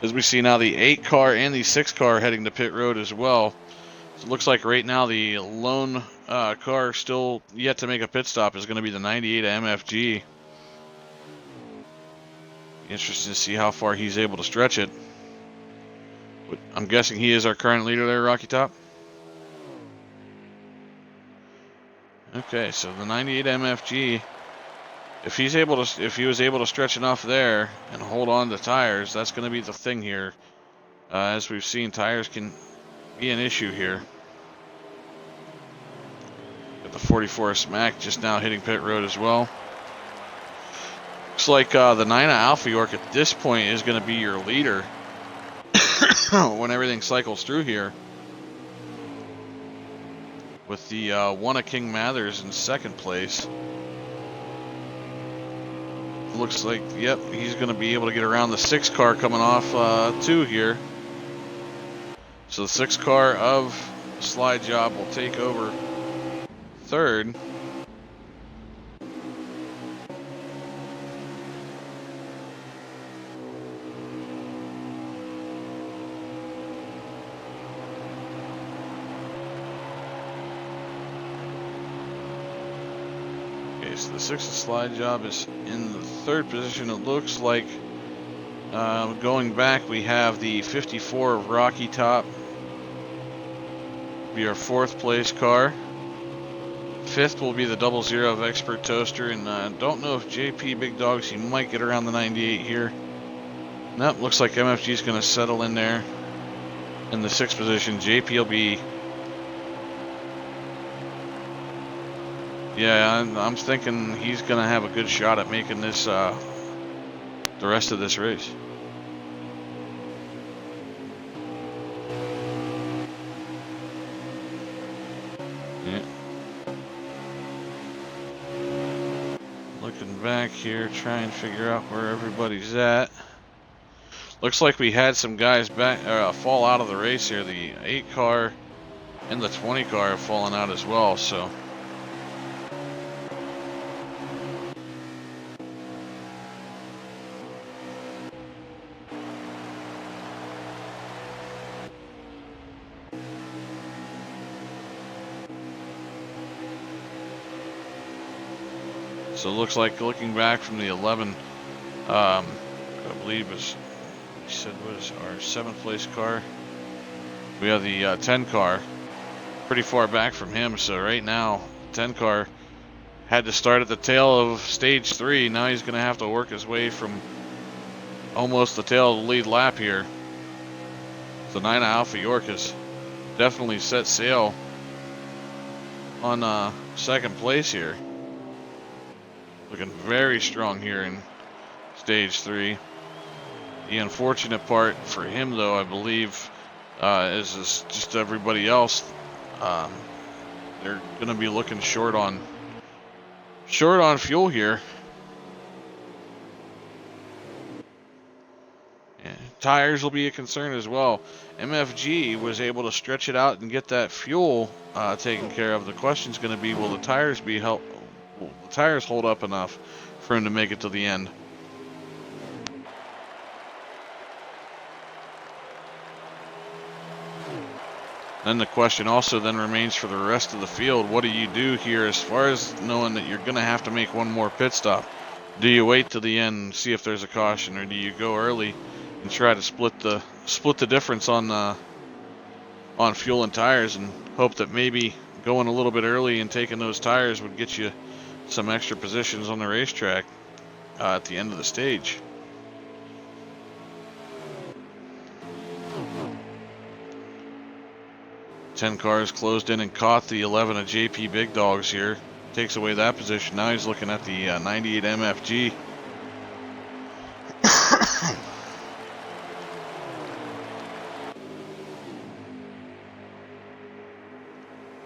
As we see now, the 8 car and the 6 car heading to pit road as well. So it looks like right now the lone car still yet to make a pit stop is going to be the 98 MFG. Interesting to see how far he's able to stretch it. But I'm guessing he is our current leader there, Rocky Top. Okay, so the 98 MFG, if he was able to stretch enough there and hold on to tires, that's going to be the thing here. As we've seen, tires can be an issue here. Got the 44 Smack just now hitting pit road as well. Looks like the 9 Alpha York at this point is going to be your leader when everything cycles through here. With the 1 of King Mathers in second place. Looks like, yep, he's going to be able to get around the 6 car coming off 2 here. So the 6 car of Slide Job will take over third. So the 6 Slide Job is in the third position. It looks like going back, we have the 54 Rocky Top be our 4th place car. 5th will be the 00 of Expert Toaster, and don't know if JP Big Dogs, he might get around the 98 here. Nope, looks like MFG is going to settle in there in the 6th position. JP will be. Yeah, I'm thinking he's going to have a good shot at making this, the rest of this race. Yeah. Looking back here, try and figure out where everybody's at. Looks like we had some guys back fall out of the race here. The 8 car and the 20 car have fallen out as well, so. So it looks like, looking back from the 11, I believe was, we said was our 7th place car. We have the 10 car pretty far back from him. So right now, 10 car had to start at the tail of stage 3. Now he's going to have to work his way from almost the tail of the lead lap here. The 9 Alpha York has definitely set sail on 2nd place here. Looking very strong here in stage 3. The unfortunate part for him, though, I believe, is just everybody else. They're going to be looking short on fuel here. And tires will be a concern as well. MFG was able to stretch it out and get that fuel taken care of. The question's going to be, will the tires hold up enough for him to make it to the end? Then the question also then remains for the rest of the field. What do you do here as far as knowing that you're going to have to make one more pit stop? Do you wait to the end and see if there's a caution, or do you go early and try to split the difference on fuel and tires, and hope that maybe going a little bit early and taking those tires would get you some extra positions on the racetrack at the end of the stage? 10 cars closed in and caught the 11 of JP Big Dogs here. Takes away that position. Now he's looking at the 98 MFG.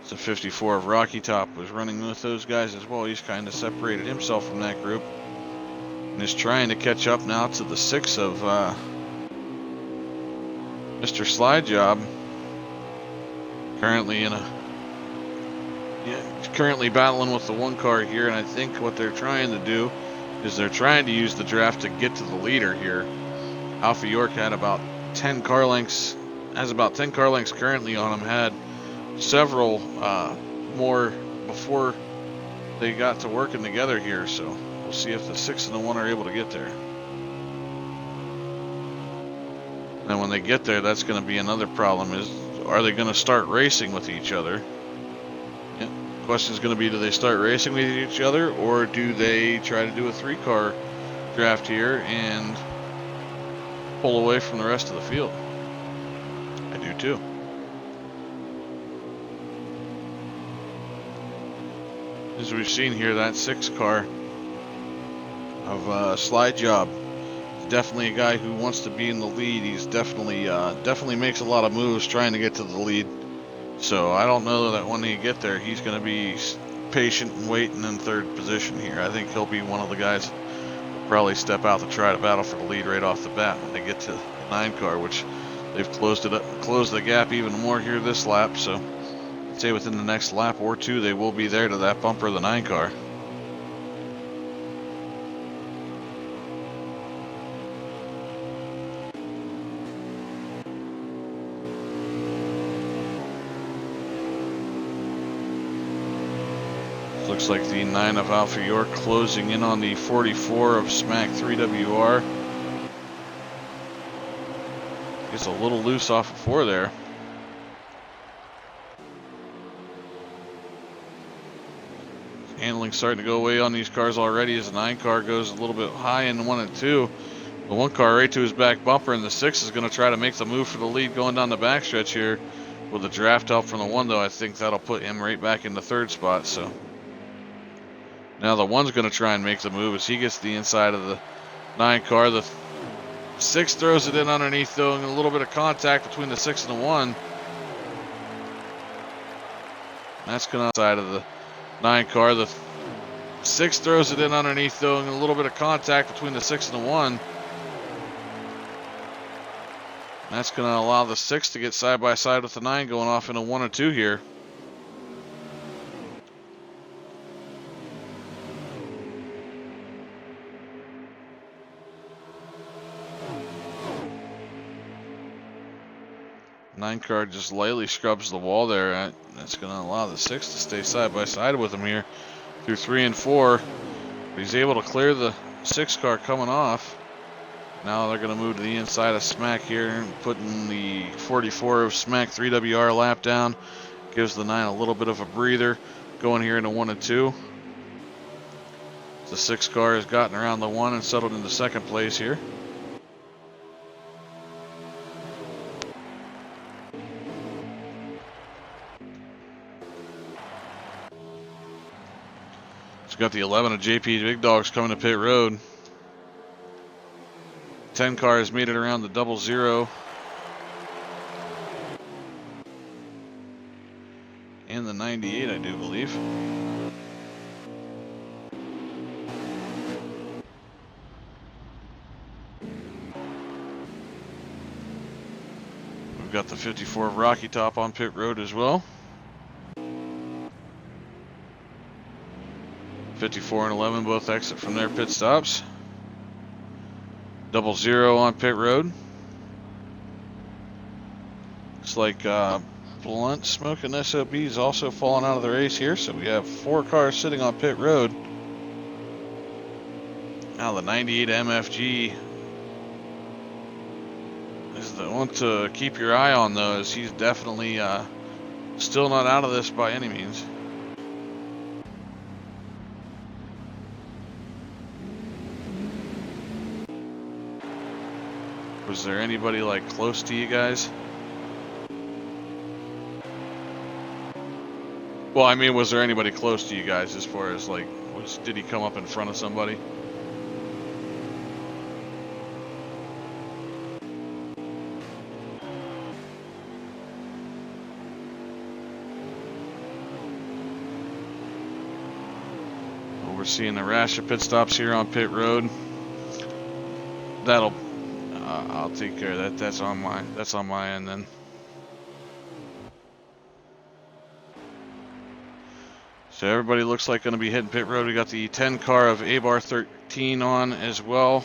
The 54 of Rocky Top was running with those guys as well. He's kind of separated himself from that group and is trying to catch up now to the 6 of Mr. Slide Job. Currently currently battling with the 1 car here, and I think what they're trying to do is they're trying to use the draft to get to the leader here. Alpha York had about 10 car lengths, has about 10 car lengths currently on him, had several more before they got to working together here, so we'll see if the 6 and the 1 are able to get there. And when they get there, that's going to be another problem, is are they going to start racing with each other? Yeah. Question is going to be, do they start racing with each other, or do they try to do a 3-car draft here and pull away from the rest of the field? I do too. As we've seen here, that 6 car of Slide Job is definitely a guy who wants to be in the lead. He's definitely makes a lot of moves trying to get to the lead. So I don't know that when they get there, he's going to be patient and waiting in 3rd position here. I think he'll be one of the guys who'll probably step out to try to battle for the lead right off the bat when they get to the 9 car, which they've closed the gap even more here this lap. So I'd say within the next lap or 2, they will be there to that bumper of the 9 car. Looks like the 9 of Alpha York closing in on the 44 of Smack 3WR. Gets a little loose off of 4 there. Handling starting to go away on these cars already as the 9 car goes a little bit high in 1 and 2. The 1 car right to his back bumper, and the 6 is going to try to make the move for the lead going down the backstretch here. With the draft help from the 1, though, I think that'll put him right back in the 3rd spot. So now the 1's going to try and make the move as he gets the inside of the 9 car. The 6 throws it in underneath, though, and a little bit of contact between the 6 and the 1. That's going to outside of the 9 car. The 6 throws it in underneath, though, and a little bit of contact between the 6 and the 1. That's going to allow the 6 to get side by side with the 9 going off in a 1 or 2 here. Nine car just lightly scrubs the wall there. That's going to allow the 6 to stay side by side with him here through 3 and 4. But he's able to clear the 6 car coming off. Now they're going to move to the inside of Smack here and putting the 44 of Smack 3WR lap down. Gives the 9 a little bit of a breather going here into 1 and 2. The 6 car has gotten around the 1 and settled into 2nd place here. Got the 11 of JP Big Dogs coming to pit road. 10 car has made it around the 00. And the 98, I do believe. We've got the 54 of Rocky Top on pit road as well. 54 and 11 both exit from their pit stops. 00 on pit road. Looks like Blunt Smoking SOB is also falling out of the race here, so we have 4 cars sitting on pit road. Now the 98 MFG is the one to keep your eye on, though, as he's definitely still not out of this by any means. Was there anybody like close to you guys? Well, I mean, was there anybody close to you guys as far as like, did he come up in front of somebody? Well, we're seeing a rash of pit stops here on pit road. That'll, I'll take care of that. That's on my end then. So everybody looks like going to be hitting pit road. We got the 10 car of A-Bar 13 on as well.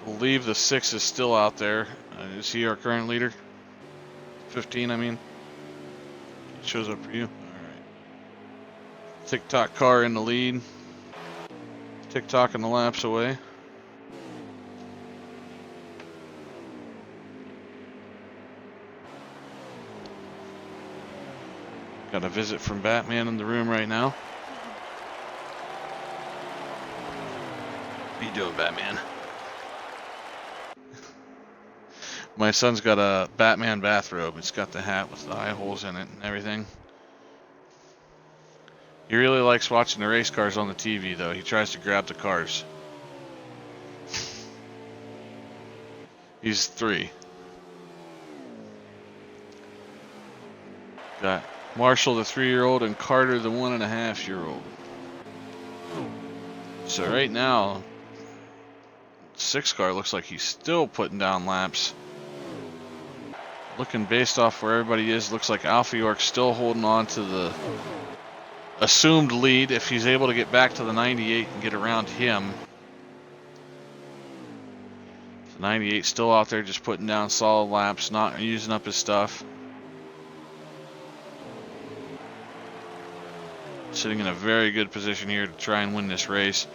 I believe the 6 is still out there. Is he our current leader? 15, I mean. It shows up for you. Alright. TikTok car in the lead. TikTok and the laps away. Got a visit from Batman in the room right now. What are you doing, Batman? My son's got a Batman bathrobe. It's got the hat with the eye holes in it and everything. He really likes watching the race cars on the TV, though. He tries to grab the cars. He's 3. Got Marshall, the 3-year-old, and Carter, the 1.5-year-old. So right now, 6 car looks like he's still putting down laps. Looking based off where everybody is, looks like Alpha York's still holding on to the assumed lead. If he's able to get back to the 98 and get around him. The 98 still out there just putting down solid laps, not using up his stuff. Sitting in a very good position here to try and win this race.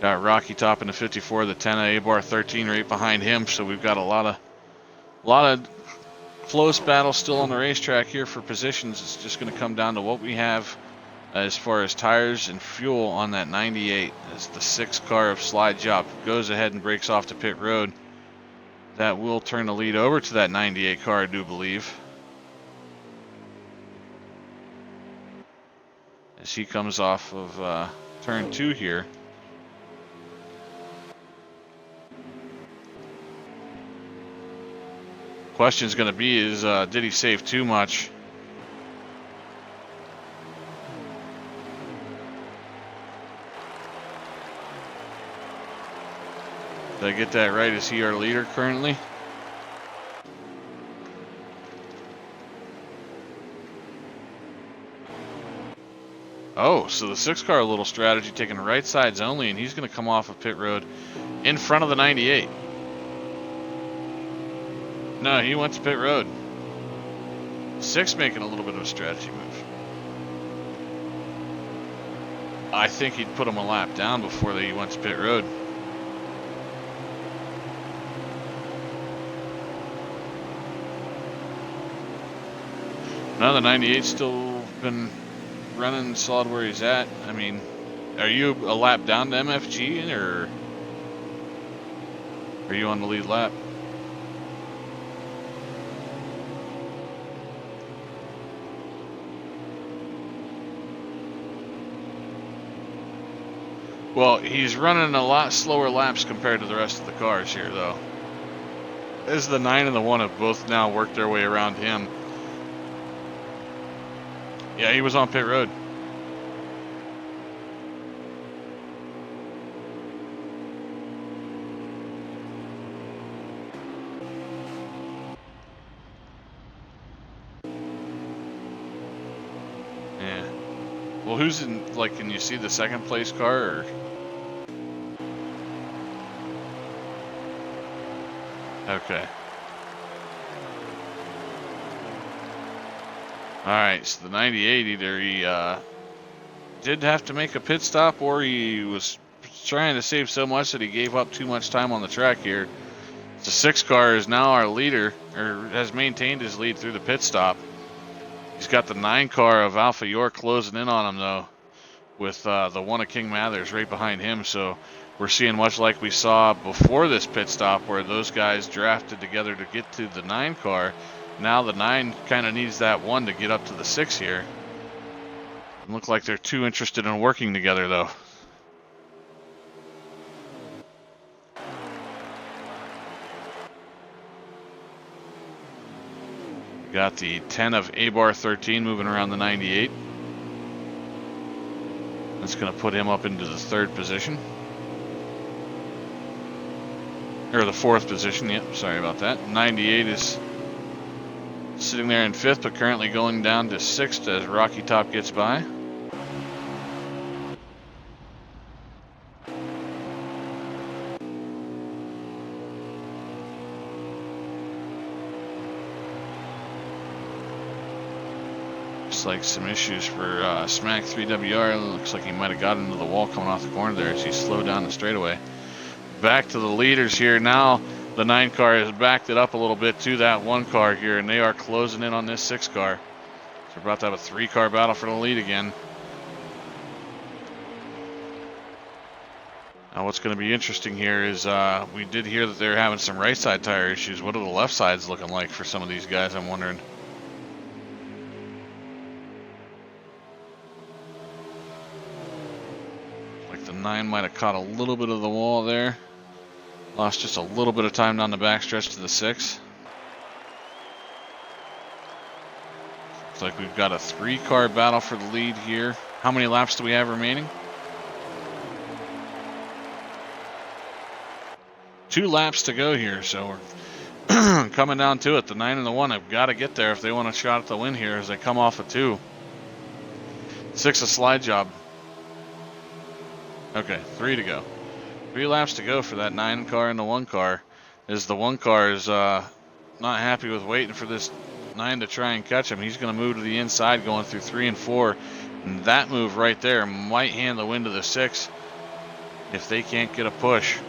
Got Rocky top in the 54, the 10 A-Bar 13 right behind him. So we've got a lot of close battle still on the racetrack here for positions. It's just going to come down to what we have as far as tires and fuel on that 98. As the 6 car of Slide Job goes ahead and breaks off to pit road. That will turn the lead over to that 98 car, I do believe. As he comes off of turn 2 here. Question's going to be is, did he save too much? Did I get that right? Is he our leader currently? Oh, so the 6 car, a little strategy, taking right sides only, and he's going to come off of pit road in front of the 98. No, he went to pit road. 6 making a little bit of a strategy move. I think he'd put him a lap down before he went to pit road. Now the 98's still been running solid where he's at. I mean, are you a lap down to MFG, or are you on the lead lap? Well, he's running a lot slower laps compared to the rest of the cars here, though. As the 9 and the 1 have both now worked their way around him. Yeah, he was on pit road. Yeah. Well, who's in, like, can you see the second place car, or? Okay. Alright, so the 98, either he did have to make a pit stop, or he was trying to save so much that he gave up too much time on the track here. The 6 car is now our leader, or has maintained his lead through the pit stop. He's got the 9 car of Alpha York closing in on him, though, with the 1 of King Mathers right behind him. So we're seeing much like we saw before this pit stop, where those guys drafted together to get to the 9 car. Now the 9 kind of needs that 1 to get up to the 6 here. Look like they're too interested in working together, though. Got the 10 of A-Bar 13 moving around the 98. That's going to put him up into the 3rd position. Or the 4th position, yep, sorry about that. 98 is sitting there in 5th, but currently going down to 6th as Rocky Top gets by. Like some issues for Smack 3WR. Looks like he might have got into the wall coming off the corner there as he slowed down the straightaway. Back to the leaders here now. The 9 car has backed it up a little bit to that 1 car here, and they are closing in on this 6 car. So we're about to have a 3 car battle for the lead again. Now what's going to be interesting here is we did hear that they're having some right side tire issues. What are the left sides looking like for some of these guys, I'm wondering. The 9 might have caught a little bit of the wall there. Lost just a little bit of time down the backstretch to the 6. Looks like we've got a 3 car battle for the lead here. How many laps do we have remaining? 2 laps to go here, so we're coming down to it. The 9 and the 1 have got to get there if they want a shot at the win here as they come off a 2. 6 a slide job. Okay, 3 to go. 3 laps to go for that 9 car and the 1 car. As the 1 car is not happy with waiting for this 9 to try and catch him. He's going to move to the inside going through 3 and 4. And that move right there might hand the win to the 6 if they can't get a push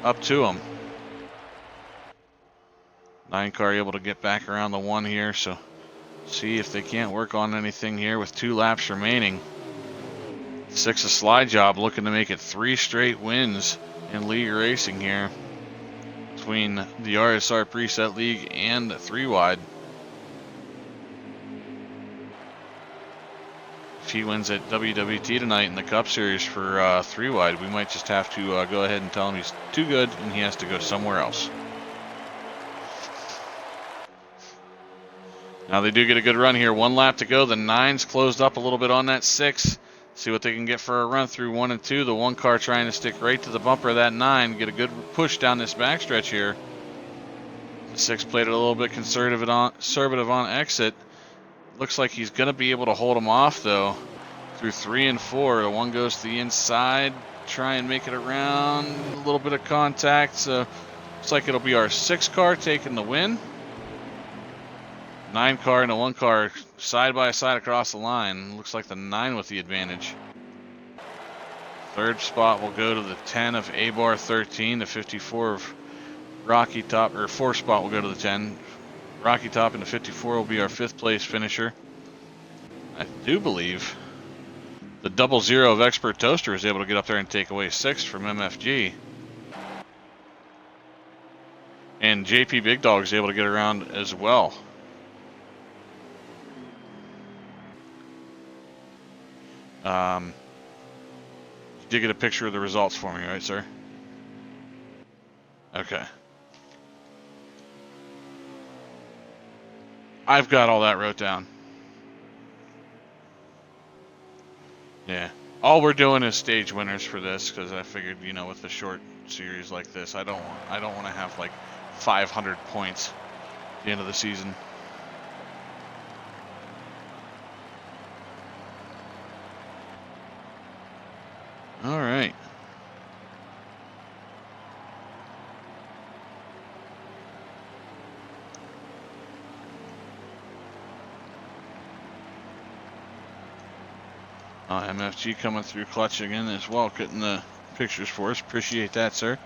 up to him. 9 car able to get back around the 1 here. So see if they can't work on anything here with 2 laps remaining. 6 a slide job, looking to make it 3 straight wins in league racing here between the RSR Preset League and 3 Wide. If he wins at WWT tonight in the Cup Series for 3 Wide, we might just have to go ahead and tell him he's too good and he has to go somewhere else. Now they do get a good run here. 1 lap to go. The 9's closed up a little bit on that 6. See what they can get for a run through 1 and 2. The 1 car trying to stick right to the bumper of that 9. Get a good push down this backstretch here. The 6 played it a little bit conservative on exit. Looks like he's going to be able to hold him off, though, through 3 and 4. The 1 goes to the inside. Try and make it around. A little bit of contact. So looks like it'll be our 6 car taking the win. 9 car and a 1 car side by side across the line. Looks like the 9 with the advantage. 3rd spot will go to the 10 of A-Bar 13. The 54 of Rocky Top, or 4th spot will go to the 10. Rocky Top and the 54 will be our 5th place finisher. I do believe the 00 of Expert Toaster is able to get up there and take away 6th from MFG. And JP Big Dog is able to get around as well. You did get a picture of the results for me, right, sir? Okay. I've got all that wrote down. Yeah. All we're doing is stage winners for this because I figured, you know, with a short series like this, I don't want to have like 500 points at the end of the season. All right. MFG coming through clutch again as well, getting the pictures for us. Appreciate that, sir.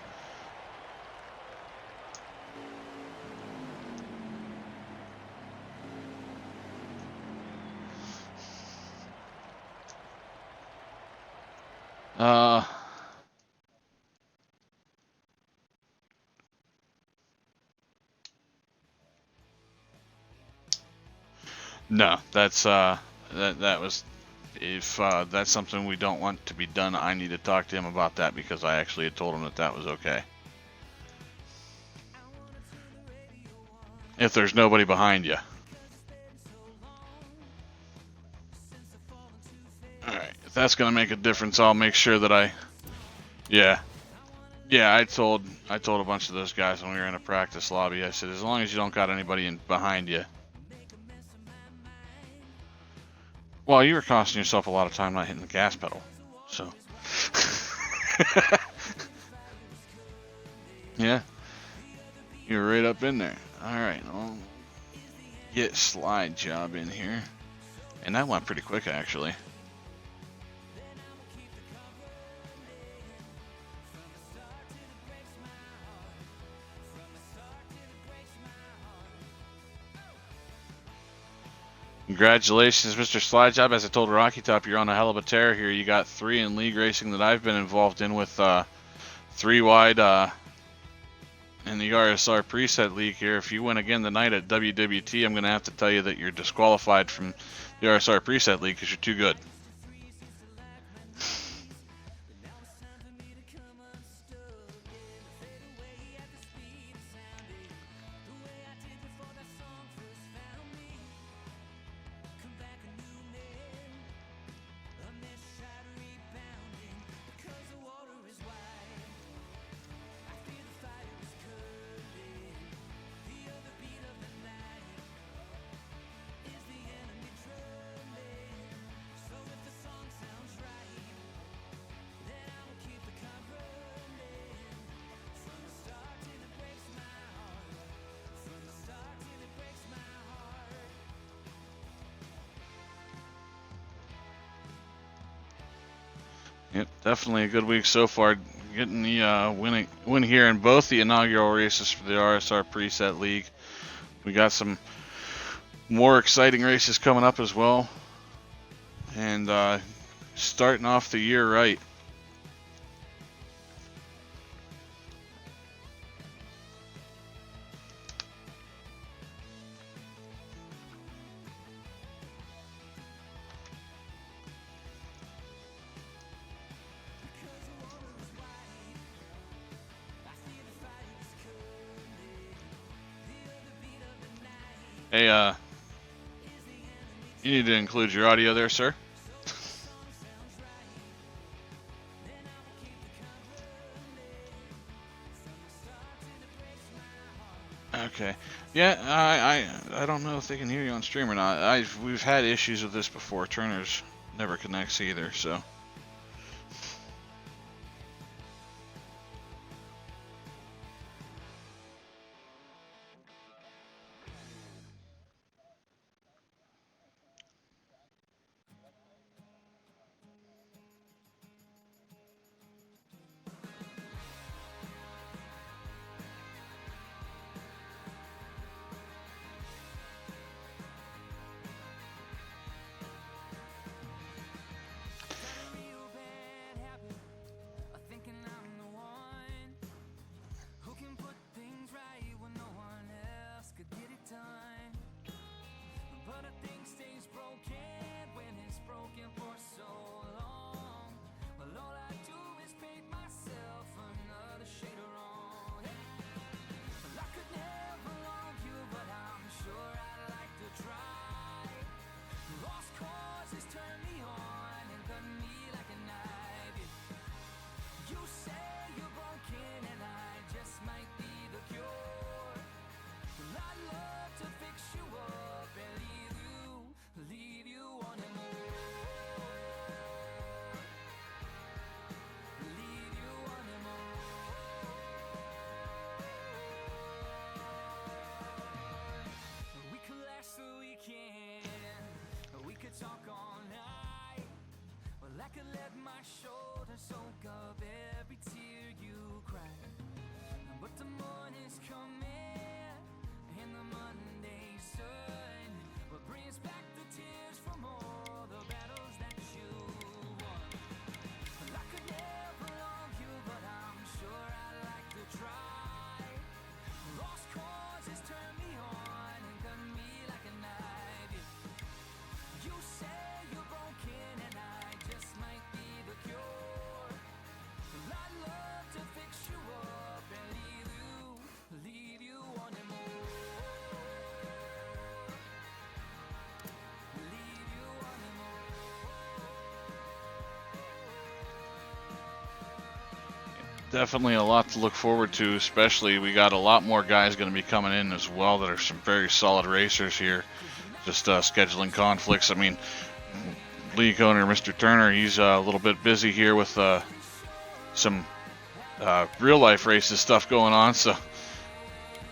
No, that's that was if that's something we don't want to be done, I need to talk to him about that, because I actually had told him that that was okay. If there's nobody behind you. Alright, if that's going to make a difference, I'll make sure that yeah. Yeah, I told a bunch of those guys when we were in a practice lobby, I said, as long as you don't got anybody behind you. Well, you were costing yourself a lot of time not hitting the gas pedal, so. Yeah, you're right up in there. Alright, I'll get slide job in here. And that went pretty quick, actually. Congratulations, Mr. Slide Job. As I told Rocky Top, you're on a hell of a tear here. You got 3 in league racing that I've been involved in, with 3 wide in the RSR preset league here. If you win again tonight at WWT, I'm going to have to tell you that you're disqualified from the RSR preset league because you're too good. Yep, definitely a good week so far. Getting the win here in both the inaugural races for the RSR Preset League. We got some more exciting races coming up as well, and starting off the year right. Hey, you need to include your audio there, sir. Okay. Yeah, I don't know if they can hear you on stream or not. We've had issues with this before. Turner's never connects either, so. Definitely a lot to look forward to, especially we got a lot more guys going to be coming in as well that are some very solid racers here. Just scheduling conflicts. I mean, league owner Mr. Turner, he's a little bit busy here with some real life races stuff going on, so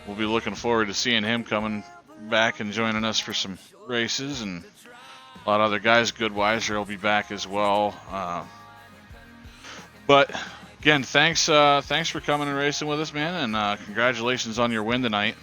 we'll be looking forward to seeing him coming back and joining us for some races, and a lot of other guys. Goodweiser will be back as well. But again, thanks for coming and racing with us, man, and congratulations on your win tonight.